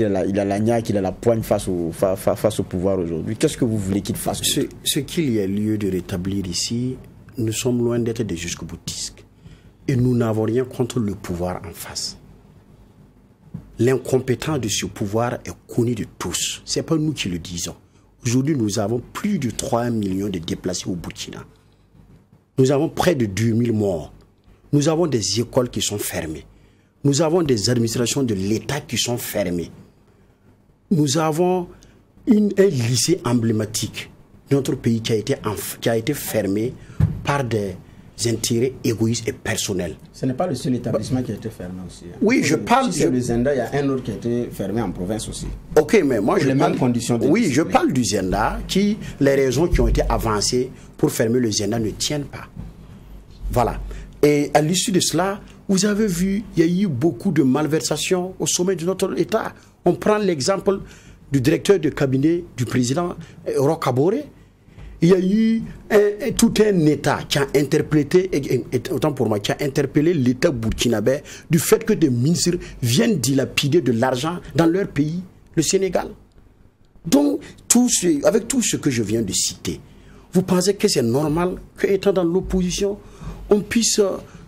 a la niaque, qu'il a la poigne face au pouvoir aujourd'hui. Qu'est-ce que vous voulez qu'il fasse? Ce qu'il y a lieu de rétablir ici, nous sommes loin d'être des jusqu'au-boutistes. Et nous n'avons rien contre le pouvoir en face. L'incompétence de ce pouvoir est connue de tous. Ce n'est pas nous qui le disons. Aujourd'hui, nous avons plus de 3 millions de déplacés au Burkina. Nous avons près de 2000 morts. Nous avons des écoles qui sont fermées. Nous avons des administrations de l'État qui sont fermées. Nous avons un lycée emblématique de notre pays qui a été fermé par des intérêts égoïstes et personnels. Ce n'est pas le seul établissement qui a été fermé aussi. Oui, je parle... Si c'est le Zenda, il y a un autre qui a été fermé en province aussi. Ok, mais moi je parle... conditions de oui, je parle du Zenda, les raisons qui ont été avancées pour fermer le Zenda ne tiennent pas. Voilà. Et à l'issue de cela, vous avez vu, il y a eu beaucoup de malversations au sommet de notre État. On prend l'exemple du directeur de cabinet du président Rocabore. Il y a eu tout un État qui a interprété, autant pour moi, qui a interpellé l'État burkinabé du fait que des ministres viennent dilapider de l'argent dans leur pays, le Sénégal. Donc, avec tout ce que je viens de citer, vous pensez que c'est normal qu'étant dans l'opposition, on puisse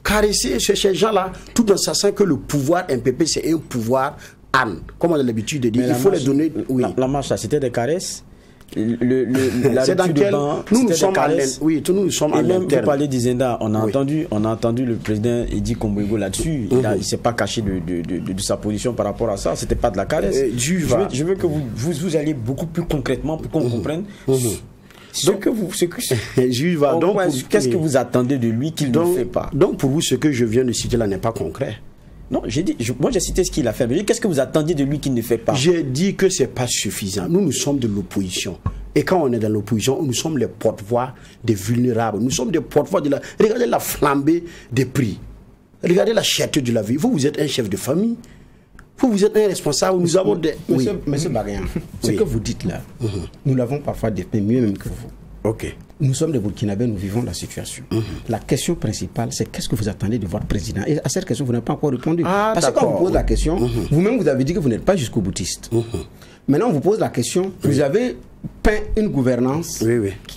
caresser ces gens-là, tout en sachant que le pouvoir MPP, c'est un pouvoir âne, comme on a l'habitude de dire. Il faut les donner... Oui. La marche, c'était des caresses. C'est dans quel... Nous sommes à l'interne. Oui, nous sommes à l'interne. Et même, vous parlez du Zenda, on a entendu le président Edi Komboigo là-dessus. Il ne s'est pas caché de sa position par rapport à ça. C'était pas de la caresse. Je veux que vous alliez beaucoup plus concrètement pour qu'on comprenne. Qu'est-ce que vous attendez de lui qu'il ne fait pas? Donc pour vous, ce que je viens de citer là n'est pas concret. Non, moi j'ai cité ce qu'il a fait. Mais qu'est-ce que vous attendiez de lui qu'il ne fait pas? J'ai dit que c'est pas suffisant. Nous sommes de l'opposition. Et quand on est dans l'opposition, nous sommes les porte-voix des vulnérables. Nous sommes des porte-voix de la... Regardez la flambée des prix. Regardez la cherté de la vie. Vous êtes un chef de famille. Vous êtes un responsable. Nous avons des... Monsieur Barian, ce que vous dites là, nous l'avons parfois dépeint mieux même que vous. Ok. Nous sommes des Burkinabés, nous vivons la situation. La question principale, c'est qu'est-ce que vous attendez de votre président? Et à cette question, vous n'avez pas encore répondu. Parce que quand on vous pose la question, vous-même vous avez dit que vous n'êtes pas jusqu'au boutiste. Maintenant, on vous pose la question, vous avez peint une gouvernance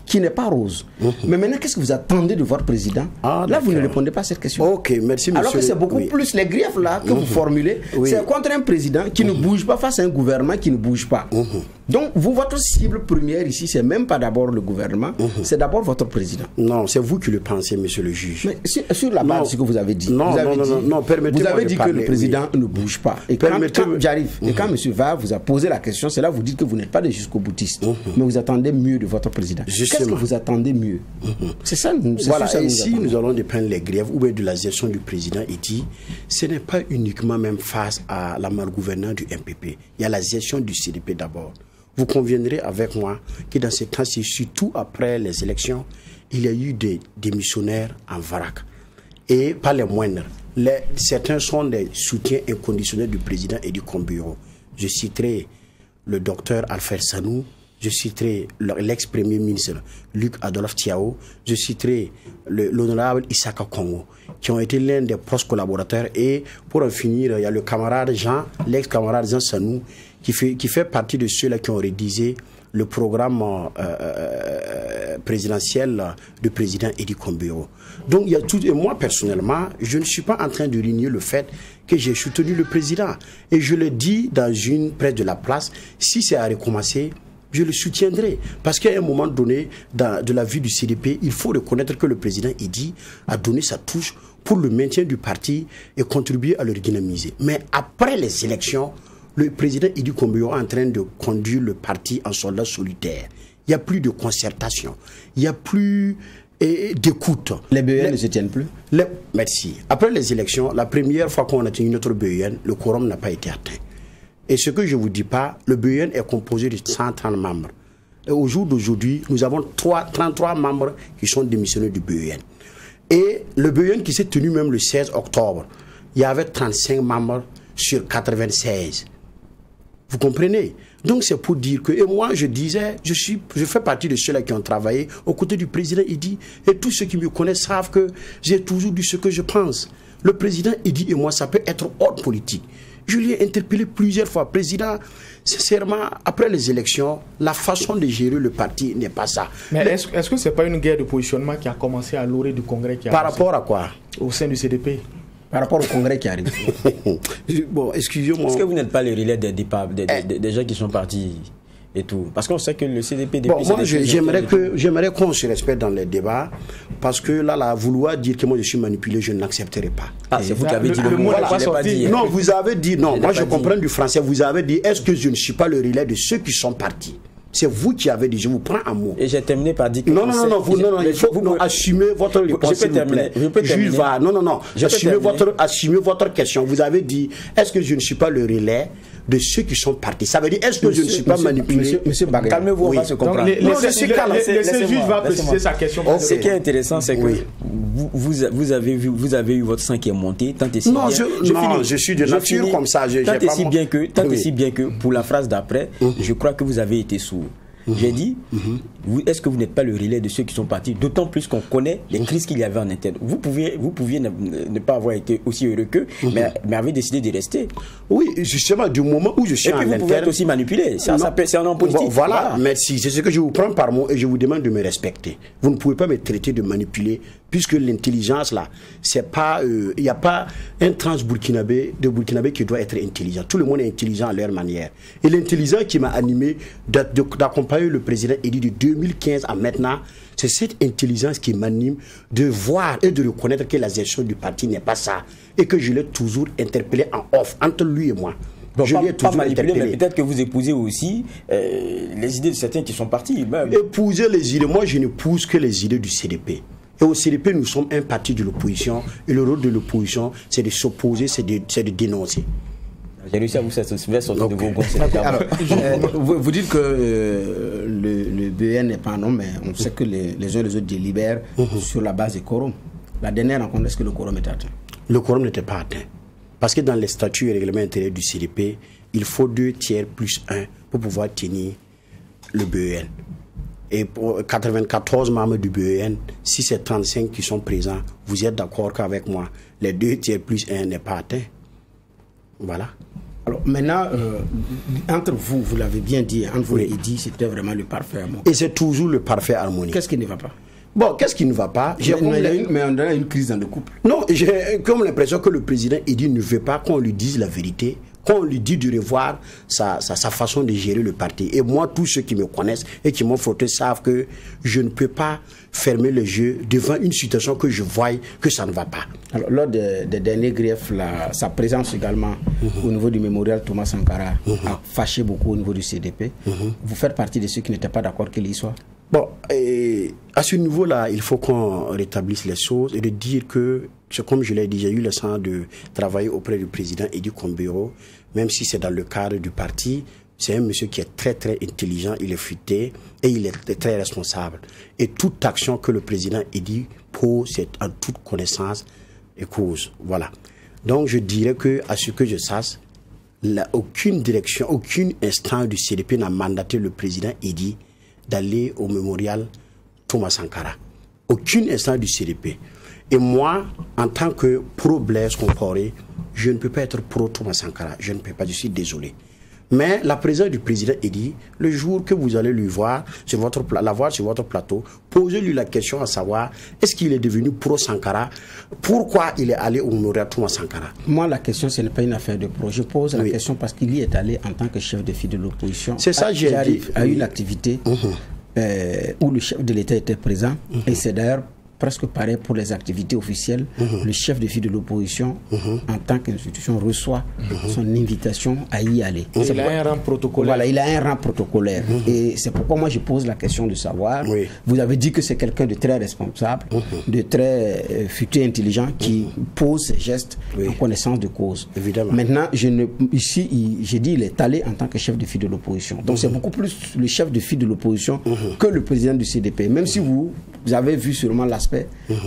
qui n'est pas rose. Mais maintenant, qu'est-ce que vous attendez de votre président? Là, vous ne répondez pas à cette question. Ok, merci, monsieur. Alors que c'est beaucoup plus les griefs là que vous formulez. C'est contre un président qui ne bouge pas face à un gouvernement qui ne bouge pas. Donc, votre cible première ici, c'est même pas d'abord le gouvernement, c'est d'abord votre président. Non, c'est vous qui le pensez, monsieur le juge. Mais sur la base de ce que vous avez dit, non, vous avez dit que le président ne bouge pas. Et quand j'arrive, et quand monsieur Va vous a posé la question, c'est là que vous dites que vous n'êtes pas des jusqu'au boutiste, mais vous attendez mieux de votre président. Qu'est-ce que vous attendez mieux? C'est ça. Voilà, et si nous allons dépeindre les griefs ou bien de la gestion du président Edi, ce n'est pas uniquement même face à la malgouvernance du MPP. Il y a la gestion du CDP d'abord. Vous conviendrez avec moi que dans ces temps-ci, surtout après les élections, il y a eu des démissionnaires en vrac. Et pas les moindres. Certains sont des soutiens inconditionnels du président Edi Komboigo. Je citerai le docteur Alfred Sanou, je citerai l'ex-premier ministre Luc Adolphe Tiao, je citerai l'honorable Issaka Kongo, qui ont été l'un des proches collaborateurs. Et pour en finir, il y a le camarade Jean, l'ex-camarade Jean Sanou, qui fait partie de ceux-là qui ont rédigé le programme présidentiel du président Edi Komboigo. Donc il y a tout, et moi personnellement, je ne suis pas en train de renier le fait que j'ai soutenu le président. Et je le dis dans une presse de la place, si c'est à recommencer, je le soutiendrai. Parce qu'à un moment donné, de la vie du CDP, il faut reconnaître que le président Edi a donné sa touche pour le maintien du parti et contribuer à le redynamiser. Mais après les élections, le président Edi Komboigo est en train de conduire le parti en soldat solitaire. Il n'y a plus de concertation. Il n'y a plus d'écoute. Les BEN ne se tiennent plus? Merci. Après les élections, la première fois qu'on a tenu notre BEN, le quorum n'a pas été atteint. Et ce que je ne vous dis pas, le BEN est composé de 130 membres. Et au jour d'aujourd'hui, nous avons 33 membres qui sont démissionnés du BEN. Et le BEN qui s'est tenu même le 16 octobre, il y avait 35 membres sur 96. Vous comprenez? Donc c'est pour dire que, et moi je disais, je fais partie de ceux-là qui ont travaillé aux côtés du président Edi, et tous ceux qui me connaissent savent que j'ai toujours dit ce que je pense. Le président Edi et moi, ça peut être hors politique. Je lui ai interpellé plusieurs fois. Président, sincèrement, après les élections, la façon de gérer le parti n'est pas ça. Mais est-ce que ce n'est pas une guerre de positionnement qui a commencé à l'orée du Congrès qui a Par rapport à quoi? Au sein du CDP. Par rapport au Congrès qui arrive. Bon, excusez-moi. Est-ce que vous n'êtes pas le relais des gens qui sont partis et tout. Parce qu'on sait que le CDP... Depuis moi, j'aimerais qu'on se respecte dans les débats, parce que là, vouloir dire que moi je suis manipulé, je n'accepterai pas. Ah, c'est vous qui avez dit le mot, je l'ai pas dit. Non, vous avez dit, non, moi je comprends du français, vous avez dit, est-ce que je ne suis pas le relais de ceux qui sont partis? C'est vous qui avez dit, je vous prends un mot. Et j'ai terminé par dire que... Non, il faut assumer votre réponse, s'il vous plaît. Jules va, assumez votre question. Vous avez dit, est-ce que je ne suis pas le relais de ceux qui sont partis? Ça veut dire, est-ce que je ne suis pas manipulé? Monsieur Bagay, calmez-vous, on va se comprendre. Laissez Jules va préciser sa question. Ce qui est intéressant, c'est que vous avez eu votre sang qui est monté, tant et si bien... Non, je suis de nature comme ça. Tant et si bien que, pour la phrase d'après, je crois que vous avez été sourd. J'ai dit, est-ce que vous n'êtes pas le relais de ceux qui sont partis? D'autant plus qu'on connaît les crises qu'il y avait en interne. Vous pouviez ne pas avoir été aussi heureux qu'eux, mais avez décidé de rester. Oui, justement, du moment où je suis en interne... Et puis vous pouvez être aussi manipulé. C'est un homme politique. Voilà, merci. C'est ce que je vous prends par mot et je vous demande de me respecter. Vous ne pouvez pas me traiter de manipulé, puisque l'intelligence, là, c'est pas... Il n'y a pas un trans-burkinabé qui doit être intelligent. Tout le monde est intelligent à leur manière. Et l'intelligence qui m'a animé d'accompagner le président Edy de 2015 à maintenant, c'est cette intelligence qui m'anime de voir et de reconnaître que la gestion du parti n'est pas ça. Et que je l'ai toujours interpellé en off, entre lui et moi. Donc je l'ai toujours interpellé. Mais peut-être que vous épousez aussi les idées de certains qui sont partis. Épouser les idées, moi je n'épouse que les idées du CDP. Et au CDP, nous sommes un parti de l'opposition. Et le rôle de l'opposition, c'est de s'opposer, c'est de dénoncer. J'ai réussi à vous faire sortir de vos concepts. Alors, vous dites que le BN n'est pas un homme, mais on sait que les uns et les autres délibèrent sur la base des quorums. La dernière rencontre, est-ce que le quorum était atteint? Le quorum n'était pas atteint. Parce que dans les statuts et règlements intérieurs du CDP, il faut 2 tiers plus 1 pour pouvoir tenir le BEN. Et pour 94 membres du BEN, si c'est 35 qui sont présents, vous êtes d'accord qu'avec moi, les 2 tiers plus 1 n'est pas atteint. Voilà. Alors maintenant, entre vous, vous l'avez bien dit, entre vous et Edy, c'était vraiment le parfait harmonie. Et c'est toujours le parfait harmonie. Qu'est-ce qui ne va pas? Bon, qu'est-ce qui ne va pas? Mais on a une crise dans le couple. Non, j'ai comme l'impression que le président Edy ne veut pas qu'on lui dise la vérité, qu'on lui dise de revoir sa façon de gérer le parti. Et moi, tous ceux qui me connaissent et qui m'ont frotté savent que je ne peux pas fermer les yeux devant une situation que je vois que ça ne va pas. Alors, lors des derniers griefs, sa présence également au niveau du mémorial Thomas Sankara a fâché beaucoup au niveau du CDP. Vous faites partie de ceux qui n'étaient pas d'accord qu'il y soit? Bon, et à ce niveau-là, il faut qu'on rétablisse les choses et de dire que, comme je l'ai dit, j'ai eu le temps de travailler auprès du président Edy Kombero, même si c'est dans le cadre du parti. C'est un monsieur qui est très très intelligent, il est futé et il est très responsable. Et toute action que le président Edy pose, c'est en toute connaissance et cause. Voilà. Donc je dirais que, à ce que je sache, aucune direction, aucune instance du CDP n'a mandaté le président Edy d'aller au mémorial Thomas Sankara. Aucune instance du CDP. Et moi, en tant que pro-Blaise Compaoré, je ne peux pas être pro-Thomas Sankara. Je ne peux pas, je suis désolé. Mais la présence du président Edy, le jour que vous allez lui voir la voir sur votre plateau, posez-lui la question à savoir, est-ce qu'il est devenu pro-Sankara? Pourquoi il est allé au mémorial Thomas Sankara? Moi, la question, ce n'est pas une affaire de pro. Je pose la question parce qu'il y est allé en tant que chef de file de l'opposition. C'est ça, j'ai dit. À une activité où le chef de l'État était présent. Et c'est d'ailleurs presque pareil pour les activités officielles. Le chef de file de l'opposition, en tant qu'institution, reçoit son invitation à y aller. Il a un rang protocolaire. Voilà, il a un rang protocolaire. Et c'est pourquoi moi je pose la question de savoir, vous avez dit que c'est quelqu'un de très responsable, de très futur intelligent, qui pose ses gestes en connaissance de cause. Évidemment. Maintenant, ici, j'ai dit il est allé en tant que chef de file de l'opposition. Donc c'est beaucoup plus le chef de file de l'opposition que le président du CDP. Même si vous avez vu sûrement l'aspect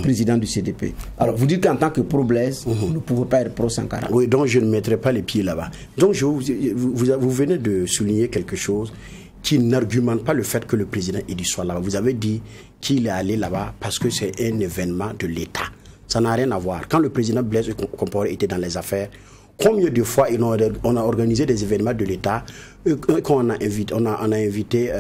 président du CDP. Alors vous dites qu'en tant que pro-Blaise, vous ne pouvez pas être pro-Sankara. Oui, donc je ne mettrai pas les pieds là-bas. Donc vous venez de souligner quelque chose qui n'argumente pas le fait que le président Edy soit là-bas. Vous avez dit qu'il est allé là-bas parce que c'est un événement de l'État. Ça n'a rien à voir. Quand le président Blaise Compaoré était dans les affaires, combien de fois on a organisé des événements de l'État, quand on a invité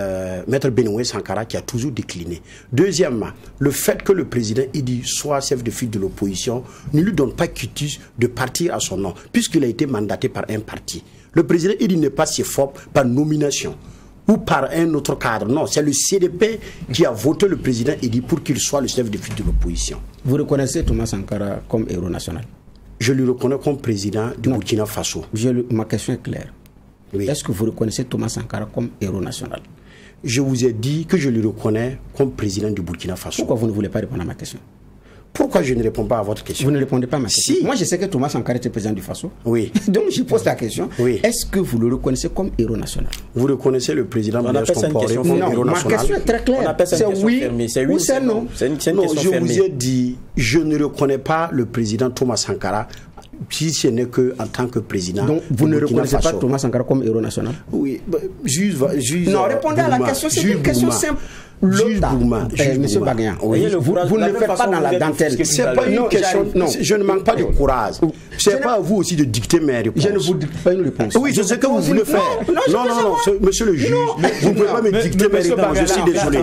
Maître Benoît Sankara qui a toujours décliné. Deuxièmement, le fait que le président Edy soit chef de file de l'opposition ne lui donne pas quitus de partir à son nom, puisqu'il a été mandaté par un parti. Le président Edy n'est pas si fort par nomination. ou par un autre cadre. Non, c'est le CDP qui a voté le président Idi pour qu'il soit le chef de file de l'opposition. Vous reconnaissez Thomas Sankara comme héros national? Je le reconnais comme président du Burkina Faso. Ma question est claire. Oui. Est-ce que vous reconnaissez Thomas Sankara comme héros national? Je vous ai dit que je le reconnais comme président du Burkina Faso. Pourquoi vous ne voulez pas répondre à ma question? Pourquoi je ne réponds pas à votre question? Vous ne répondez pas à ma question. Si. Moi, je sais que Thomas Sankara était président du Faso. Oui. Donc, je pose la question. Oui. Est-ce que vous le reconnaissez comme héros national? Vous reconnaissez le président Blaise Compaoré comme héros national? Ma question est très claire. C'est oui ou c'est non. Non, je vous ai dit, je ne reconnais pas le président Thomas Sankara si ce n'est qu'en tant que président. Donc, vous ne reconnaissez pas Thomas Sankara comme héros national? Oui. Non, répondez à la question. C'est une question simple. Monsieur Bagnan, vous ne le faites pas dans la dentelle. C'est pas une question. Non, je ne manque pas de courage. C'est pas à vous aussi de dicter mes réponses. Je ne vous dicte pas une réponse. Oui, je sais que vous voulez faire. Non, monsieur le juge, vous ne pouvez pas me dicter mes réponses. Je suis désolé.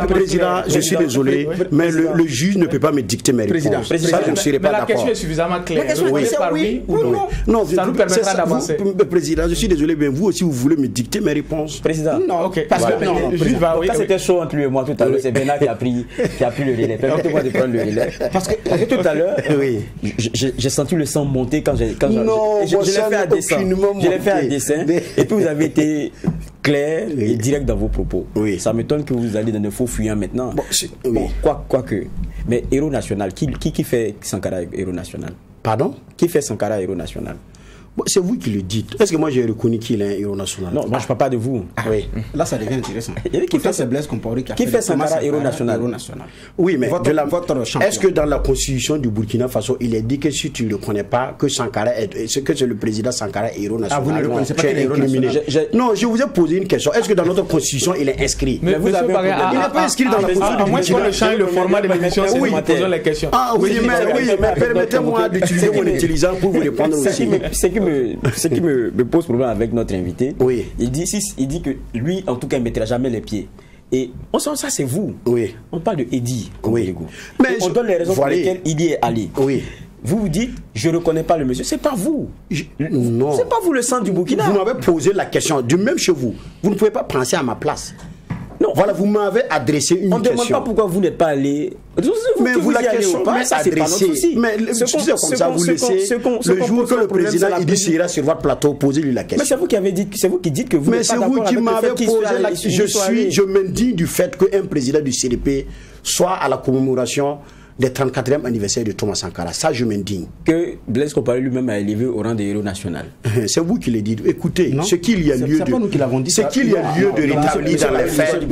Président, je suis désolé, mais le juge ne peut pas me dicter mes réponses. Ça, je ne serai pas d'accord. La question est suffisamment claire. La question est oui ou non. Non, ça nous permettra d'avancer. Président, je suis désolé, mais vous aussi, vous voulez me dicter mes réponses. Président. Non, ok. Parce que non, c'était chaud entre lui et moi tout à l'heure. C'est Bernard qui a pris le relais. Permettez-moi de prendre le relais. Parce que tout à l'heure, j'ai senti le sang monter quand j'ai. Je l'ai fait à dessein. Je l'ai fait à dessein. Et puis vous avez été clair et direct dans vos propos. Oui. Ça m'étonne que vous allez dans de faux fuyants maintenant. Bon, quoique. Mais héros national, qui fait Sankara héros national? Pardon? Qui fait Sankara héros national? Bon, c'est vous qui le dites. Est-ce que moi j'ai reconnu qu'il est un héros national? Non, moi je ne parle pas de vous. Oui. Là ça devient intéressant. Qui fait Blaise Compaoré qui fait Sankara héros national? Oui, mais votre est-ce que dans la constitution du Burkina Faso, il est dit que si tu ne le connais pas, que Sankara est, que c'est le président Sankara héros national? Ah, vous ne le connaissez pas qu'il est héros national? Non, je vous ai posé une question. Est-ce que dans notre constitution, il est inscrit? Mais vous avez il n'est pas inscrit dans la constitution. À moins qu'on le change le format de l'émission, c'est nous posons les questions. Ah oui, mais permettez-moi d'utiliser mon intelligence pour vous répondre aussi. Ce qui me pose problème avec notre invité, oui. il dit que lui, en tout cas, il ne mettra jamais les pieds. Et on sent ça, c'est vous. Oui. On parle de Idi. Oui. Mais on donne les raisons pour lesquelles Idi est allé. Oui. Vous dites, je ne reconnais pas le monsieur. C'est pas vous. Non. C'est pas vous le sang du Burkina. Vous m'avez posé la question, du même chez vous. Vous ne pouvez pas penser à ma place. Non. Voilà, vous m'avez adressé une question. On ne demande pas pourquoi vous n'êtes pas allé. Mais vous la question pas, ça c'est pas notre souci. Mais comme ça, vous laissez le jour que le président Idi sera sur votre plateau, posez-lui la question. Mais c'est vous qui avez dit, c'est vous qui dites que vous n'êtes pas d'accord avec le fait. Mais c'est vous qui m'avez posé la question. Je m'indigne du fait qu'un président du CDP soit à la commémoration des 34e anniversaire de Thomas Sankara. Ça, je m'indigne. Que Blaise Compaoré lui-même a élevé au rang de héros national. C'est vous qui le dites. Écoutez, ce qu'il y a lieu de... C'est qu'il y a lieu de rétablir dans les faits.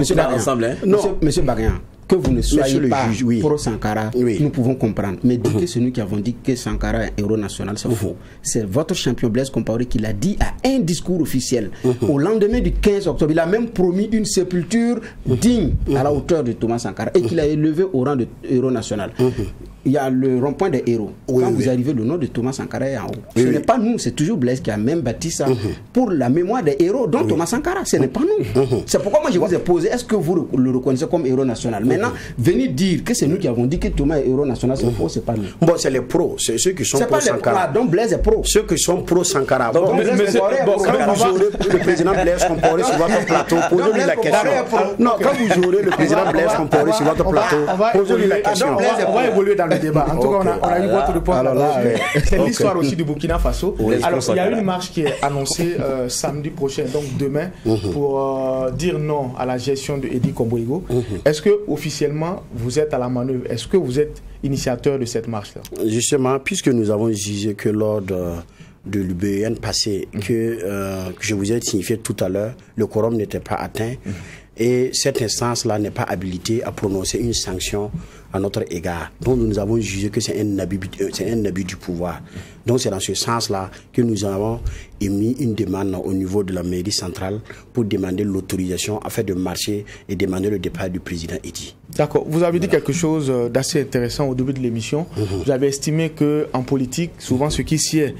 Monsieur Bagnan, que vous ne soyez pas pro Sankara, nous pouvons comprendre. Mais dites que c'est nous qui avons dit que Sankara est héros national, c'est faux. C'est votre champion Blaise Compaoré qui l'a dit à un discours officiel. Au lendemain du 15 octobre, il a même promis une sépulture digne à la hauteur de Thomas Sankara et qu'il a élevé au rang de héros national. Il y a le rond-point des héros. Quand vous arrivez, le nom de Thomas Sankara est en haut. Ce n'est pas nous, c'est toujours Blaise qui a même bâti ça pour la mémoire des héros, dont Thomas Sankara. Ce n'est pas nous. C'est pourquoi moi je vous ai posé, est-ce que vous le reconnaissez comme héros national? Maintenant, venir dire que c'est nous qui avons dit que Thomas est héros national, c'est faux, c'est pas nous. Bon, c'est les pros, c'est ceux qui sont pro Sankara. Donc Blaise est pro. Ceux qui sont pro Sankara. Donc, quand vous aurez le président Blaise Compaoré sur votre plateau, posez-lui la question. Non, quand vous aurez le président Blaise Compaoré sur votre plateau, posez-lui la question. On va évoluer dans le débat. En tout cas, on a eu votre réponse. C'est l'histoire aussi du Burkina Faso. Alors, il y a une marche qui est annoncée samedi prochain, donc demain, pour dire non à la gestion de Idi Komboigo. Est-ce que officiellement vous êtes à la manœuvre? Est-ce que vous êtes initiateur de cette marche-là? Justement, puisque nous avons jugé que lors de l'UBN passé, que je vous ai signifié tout à l'heure, le quorum n'était pas atteint. Et cette instance-là n'est pas habilitée à prononcer une sanction à notre égard. Donc nous avons jugé que c'est un abus du pouvoir. Donc c'est dans ce sens-là que nous avons émis une demande au niveau de la mairie centrale pour demander l'autorisation afin de marcher et demander le départ du président Idi. D'accord. Vous avez dit quelque chose d'assez intéressant au début de l'émission. Vous avez estimé qu'en politique, souvent ce qui sied,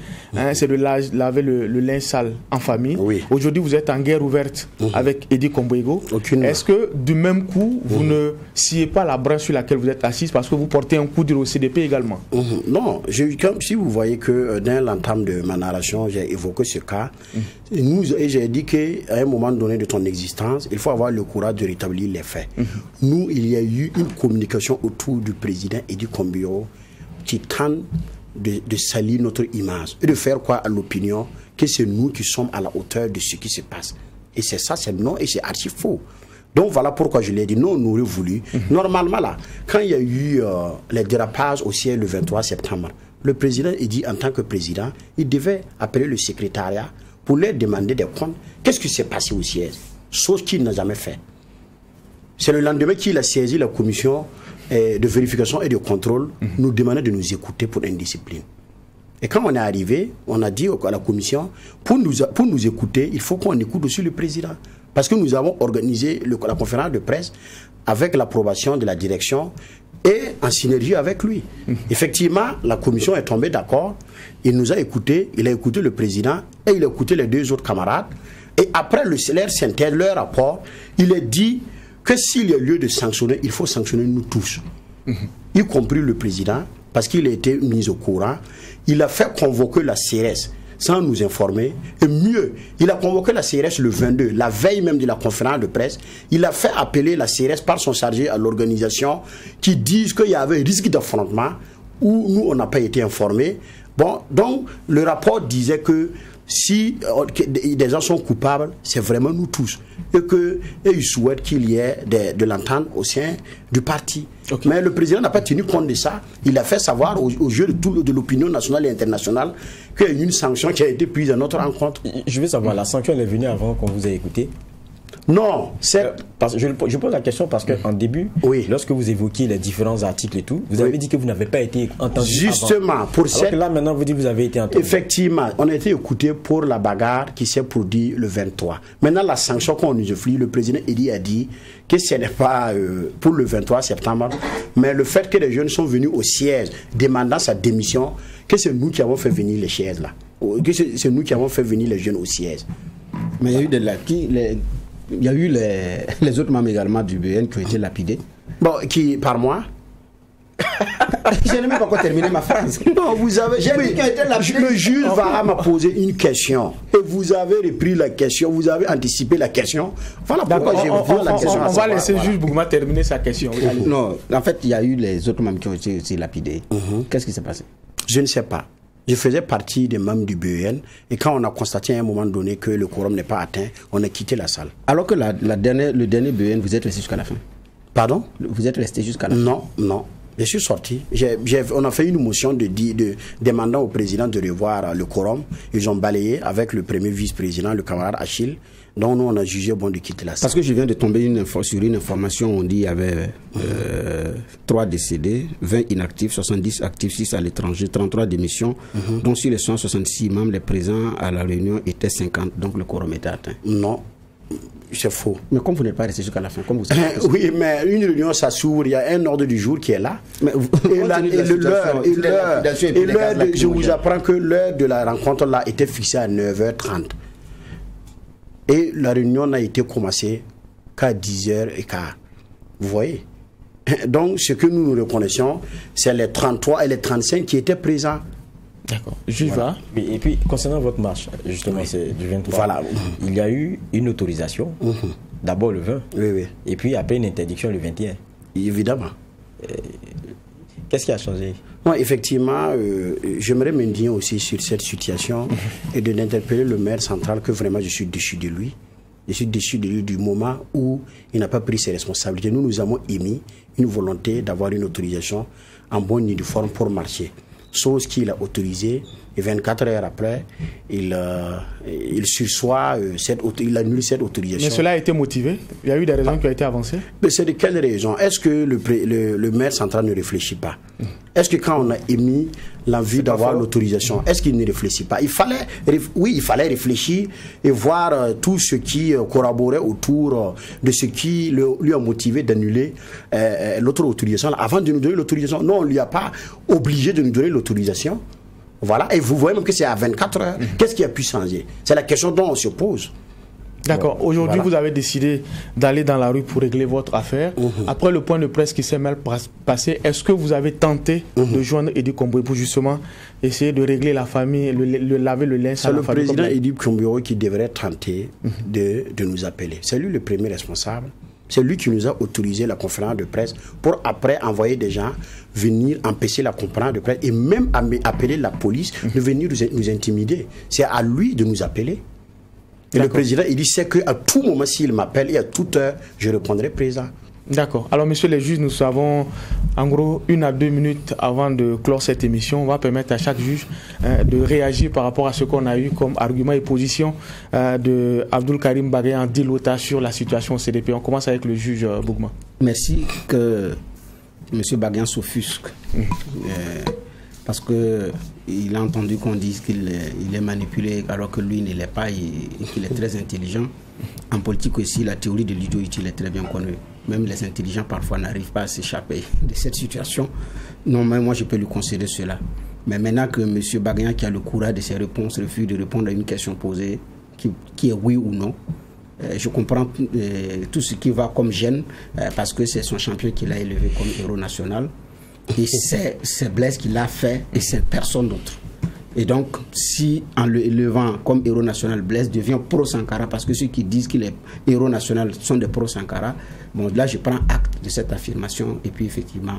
c'est de laver le linge sale en famille. Oui. Aujourd'hui, vous êtes en guerre ouverte avec Eddy Komboigo. Est-ce que du même coup, vous ne sciez pas la branche sur laquelle vous êtes assise parce que vous portez un coup dur au CDP également? Non, comme si vous voyez que dans l'entame de ma narration, j'ai évoqué ce cas. Et j'ai dit qu'à un moment donné de ton existence, il faut avoir le courage de rétablir les faits. Nous, il y a eu une communication autour du président Eddy Komboigo qui tente de salir notre image et de faire quoi à l'opinion que c'est nous qui sommes à la hauteur de ce qui se passe. Et c'est ça, c'est non, et c'est archi faux. Donc voilà pourquoi je l'ai dit. Nous, on aurait voulu. Normalement, là, quand il y a eu les dérapages au siège le 23 septembre, le président Eddy, en tant que président, il devait appeler le secrétariat pour leur demander des comptes. Qu'est-ce qui s'est passé au siège? Chose qu'il n'a jamais fait. C'est le lendemain qu'il a saisi la commission de vérification et de contrôle, nous demandait de nous écouter pour indiscipline. Et quand on est arrivé, on a dit à la commission, pour nous écouter, il faut qu'on écoute aussi le président. Parce que nous avons organisé la conférence de presse avec l'approbation de la direction et en synergie avec lui. Effectivement, la commission est tombée d'accord, il nous a écoutés, il a écouté le président et il a écouté les deux autres camarades. Et après leur synthèse, leur rapport, il est dit que s'il y a lieu de sanctionner, il faut sanctionner nous tous, y compris le président, parce qu'il a été mis au courant. Il a fait convoquer la CRS sans nous informer. Et mieux, il a convoqué la CRS le 22, la veille même de la conférence de presse. Il a fait appeler la CRS par son chargé à l'organisation qui disent qu'il y avait un risque d'affrontement où nous, on n'a pas été informés. Bon, donc, le rapport disait que si des gens sont coupables, c'est vraiment nous tous. Et ils souhaitent qu'il y ait de l'entente au sein du parti. Okay. Mais le président n'a pas tenu compte de ça. Il a fait savoir aux yeux de l'opinion nationale et internationale qu'il y a une sanction qui a été prise à notre rencontre. Je veux savoir, la sanction elle est venue avant qu'on vous ait écouté? Non, je pose la question parce qu'en début, lorsque vous évoquiez les différents articles et tout, vous avez dit que vous n'avez pas été entendu. Justement, avant. Alors que là maintenant vous dites que vous avez été entendu. Effectivement, on a été écouté pour la bagarre qui s'est produite le 23. Maintenant, la sanction qu'on nous offre, le président Eddy a dit que ce n'est pas pour le 23 septembre, mais le fait que les jeunes sont venus au siège demandant sa démission, que c'est nous qui avons fait venir les sièges là, que c'est nous qui avons fait venir les jeunes au siège. Mais il y a eu il y a eu les autres membres également du BN qui ont été lapidés. Bon, qui par moi? Je n'ai même pas encore terminé ma phrase. Non, vous avez. Le juge m'a posé une question. Et vous avez repris la question, vous avez anticipé la question. Voilà pourquoi j'ai repris la question. On va laisser le juge Bougouma terminer sa question. Non, en fait, il y a eu les autres membres qui ont été lapidés. Qu'est-ce qui s'est passé? Je ne sais pas. Je faisais partie des membres du BEN et quand on a constaté à un moment donné que le quorum n'est pas atteint, on a quitté la salle. Alors que le dernier BEN, vous êtes resté jusqu'à la fin? Pardon? Vous êtes resté jusqu'à la fin? Non. Je suis sorti. On a fait une motion demandant au président de revoir le quorum. Ils ont balayé avec le premier vice-président, le camarade Achille. Donc nous, on a jugé bon de quitter la salle. Parce que je viens de tomber sur une information, on dit qu'il y avait 3 décédés, 20 inactifs, 70 actifs, 6 à l'étranger, 33 démissions. Donc sur les 166 membres, les présents à la réunion étaient 50, donc le quorum était atteint. Non, c'est faux. Mais comme vous n'êtes pas resté jusqu'à la fin, comme vous savez. Oui, mais une réunion, ça s'ouvre, il y a un ordre du jour qui est là. Mais je vous apprends que l'heure de la rencontre là était fixée à 9h30. Et la réunion n'a été commencée qu'à 10h15. Vous voyez? Donc, ce que nous reconnaissons, c'est les 33 et les 35 qui étaient présents. D'accord. J'y vais. Et puis, concernant votre marche, justement, c'est du 23. Voilà. Il y a eu une autorisation, d'abord le 20. Oui. Et puis, après, une interdiction le 21. Évidemment. Qu'est-ce qui a changé? Moi, effectivement, j'aimerais m'indigner aussi sur cette situation et de l'interpeller le maire central que vraiment je suis déchu de lui. Je suis déchu de lui du moment où il n'a pas pris ses responsabilités. Nous avons émis une volonté d'avoir une autorisation en bonne et due forme pour marcher. Chose qu'il a autorisée et 24 heures après, il sursoit, il annule cette autorisation. Mais cela a été motivé? Il y a eu des raisons qui ont été avancées? Mais c'est de quelles raisons? Est-ce que le maire central ne réfléchit pas? Est-ce que quand on a émis l'envie d'avoir l'autorisation, est-ce qu'il ne réfléchit pas? Il fallait réfléchir et voir tout ce qui corroborait autour de ce qui lui a motivé d'annuler l'autre autorisation. Avant de nous donner l'autorisation, non, on ne lui a pas obligé de nous donner l'autorisation. Voilà, et vous voyez même que c'est à 24 heures. Qu'est-ce qui a pu changer? C'est la question dont on se pose. D'accord. Aujourd'hui, vous avez décidé d'aller dans la rue pour régler votre affaire. Après le point de presse qui s'est mal passé, est-ce que vous avez tenté de joindre Edi Komboué pour justement essayer de régler la famille, laver le linge? C'est le président Edi Komboué qui devrait tenter de nous appeler. C'est lui le premier responsable. C'est lui qui nous a autorisé la conférence de presse pour après envoyer des gens venir empêcher la conférence de presse et même appeler la police de venir nous intimider. C'est à lui de nous appeler. Et le président, il dit c'est qu'à tout moment, s'il m'appelle et à toute heure, je répondrai présent. D'accord. Alors, messieurs les juges, nous avons en gros 1 à 2 minutes avant de clore cette émission. On va permettre à chaque juge de réagir par rapport à ce qu'on a eu comme argument et position de Abdul Karim Bagayan Dilota sur la situation au CDP. On commence avec le juge Bougma. Merci que M. Bagayan s'offusque. Parce qu'il a entendu qu'on dise qu'il est manipulé alors que lui ne l'est pas et qu'il est très intelligent. En politique aussi, la théorie de l'idiot utile est très bien connue. Même les intelligents parfois n'arrivent pas à s'échapper de cette situation. Non, mais moi je peux lui concéder cela. Mais maintenant que M. Bagayan, qui a le courage de ses réponses, refuse de répondre à une question posée, qui est oui ou non, je comprends tout ce qui va comme gêne, parce que c'est son champion qui l'a élevé comme héros national. Et c'est Blaise qui l'a fait et c'est personne d'autre. Et donc, si en le élevant comme héros national, Blaise devient pro-Sankara, parce que ceux qui disent qu'il est héros national sont des pro-Sankara, bon, là je prends acte de cette affirmation et puis effectivement,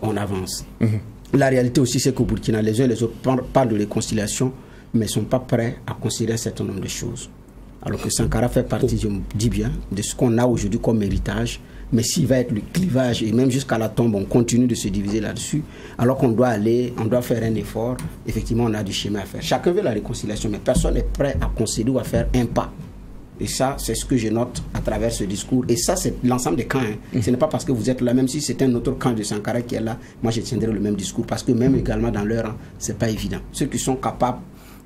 on avance. La réalité aussi, c'est qu'au Burkina, les uns et les autres parlent de réconciliation, mais ne sont pas prêts à considérer un certain nombre de choses. Alors que Sankara fait partie, je me dis bien, de ce qu'on a aujourd'hui comme héritage. Mais s'il va être le clivage, et même jusqu'à la tombe, on continue de se diviser là-dessus, alors qu'on doit faire un effort, effectivement, on a du chemin à faire. Chacun veut la réconciliation, mais personne n'est prêt à concéder ou à faire un pas. Et ça, c'est ce que je note à travers ce discours. Et ça, c'est l'ensemble des camps. Ce n'est pas parce que vous êtes là, même si c'est un autre camp de Sankara qui est là, moi je tiendrai le même discours, parce que même également dans leur rang, ce n'est pas évident. Ceux qui sont capables,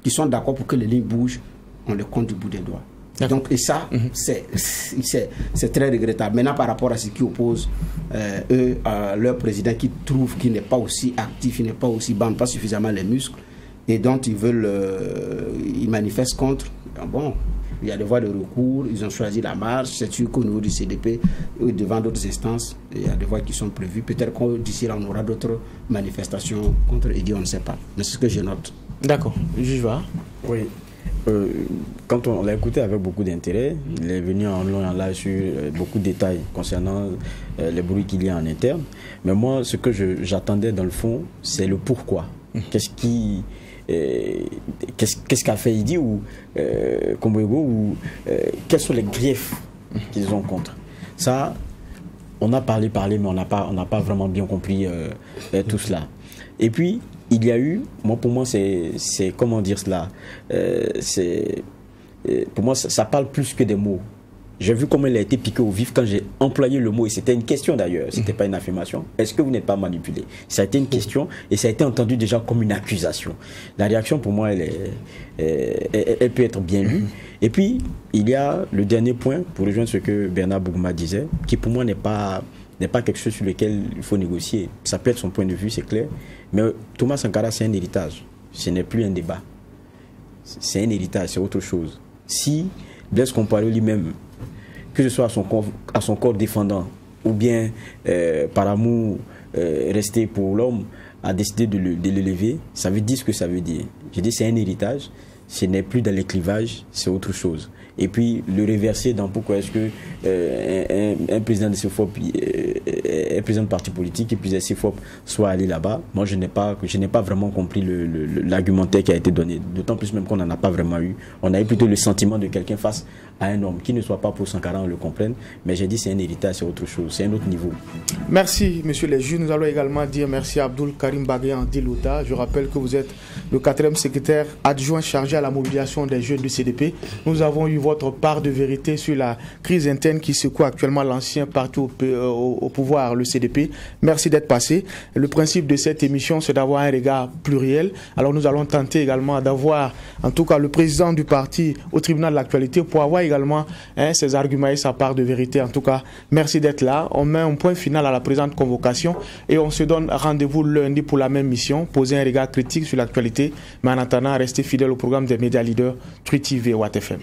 qui sont d'accord pour que les lignes bougent, on les compte du bout des doigts. Donc, et ça, c'est très regrettable. Maintenant, par rapport à ce qui oppose leur président qui trouve qu'il n'est pas aussi actif, il n'est pas aussi bande, pas suffisamment les muscles, et dont ils manifestent contre. Bon, il y a des voies de recours, ils ont choisi la marche, c'est sûr qu'au niveau du CDP, devant d'autres instances, il y a des voies qui sont prévues. Peut-être que d'ici là, on aura d'autres manifestations contre Edi, on ne sait pas. Mais c'est ce que je note. D'accord. Juge Va. Oui. Quand on l'a écouté avec beaucoup d'intérêt, il est venu en long et en large sur beaucoup de détails concernant les bruits qu'il y a en interne. Mais moi, ce que j'attendais dans le fond, c'est le pourquoi. Qu'est-ce qu'a fait Idi ou Kombouego ou quels sont les griefs qu'ils ont contre. Ça, on a parlé, mais on n'a pas vraiment bien compris tout cela. Et puis, il y a eu, pour moi, c'est comment dire cela, pour moi, ça parle plus que des mots. J'ai vu comment il a été piqué au vif quand j'ai employé le mot, et c'était une question d'ailleurs, c'était pas une affirmation. Est-ce que vous n'êtes pas manipulé? Ça a été une question et ça a été entendu déjà comme une accusation. La réaction, pour moi, elle peut être bien lue. Et puis, il y a le dernier point, pour rejoindre ce que Bernard Bougma disait, qui pour moi n'est pas quelque chose sur lequel il faut négocier. Ça peut être son point de vue, c'est clair. Mais Thomas Sankara, c'est un héritage. Ce n'est plus un débat. C'est un héritage, c'est autre chose. Si Blaise Compaoré lui-même, que ce soit à son corps défendant, ou bien par amour resté pour l'homme, a décidé de l'élever, ça veut dire ce que ça veut dire. Je dis c'est un héritage, ce n'est plus dans les clivages, c'est autre chose. Et puis le reverser dans pourquoi est-ce que un président de CFOP, un président de parti politique et puis de CFOP soit allé là-bas. Moi, je n'ai pas vraiment compris l'argumentaire qui a été donné. D'autant plus même qu'on n'en a pas vraiment eu. On a eu plutôt le sentiment de quelqu'un face à un homme qui ne soit pas pour Sankara, on le comprenne. Mais j'ai dit c'est un héritage, c'est autre chose, c'est un autre niveau. Merci, messieurs les juges. Nous allons également dire merci à Abdul Karim Bagayan Dilota. Je rappelle que vous êtes le 4e secrétaire adjoint chargé à la mobilisation des jeunes du CDP. Nous avons eu votre part de vérité sur la crise interne capitaine qui secoue actuellement l'ancien parti au pouvoir, le CDP. Merci d'être passé. Le principe de cette émission, c'est d'avoir un regard pluriel. Alors nous allons tenter également d'avoir, en tout cas, le président du parti au tribunal de l'actualité pour avoir également ses arguments et sa part de vérité. En tout cas, merci d'être là. On met un point final à la présente convocation et on se donne rendez-vous lundi pour la même mission, poser un regard critique sur l'actualité. Mais en attendant, restez fidèles au programme des médias leaders, Truth TV et Watt FM.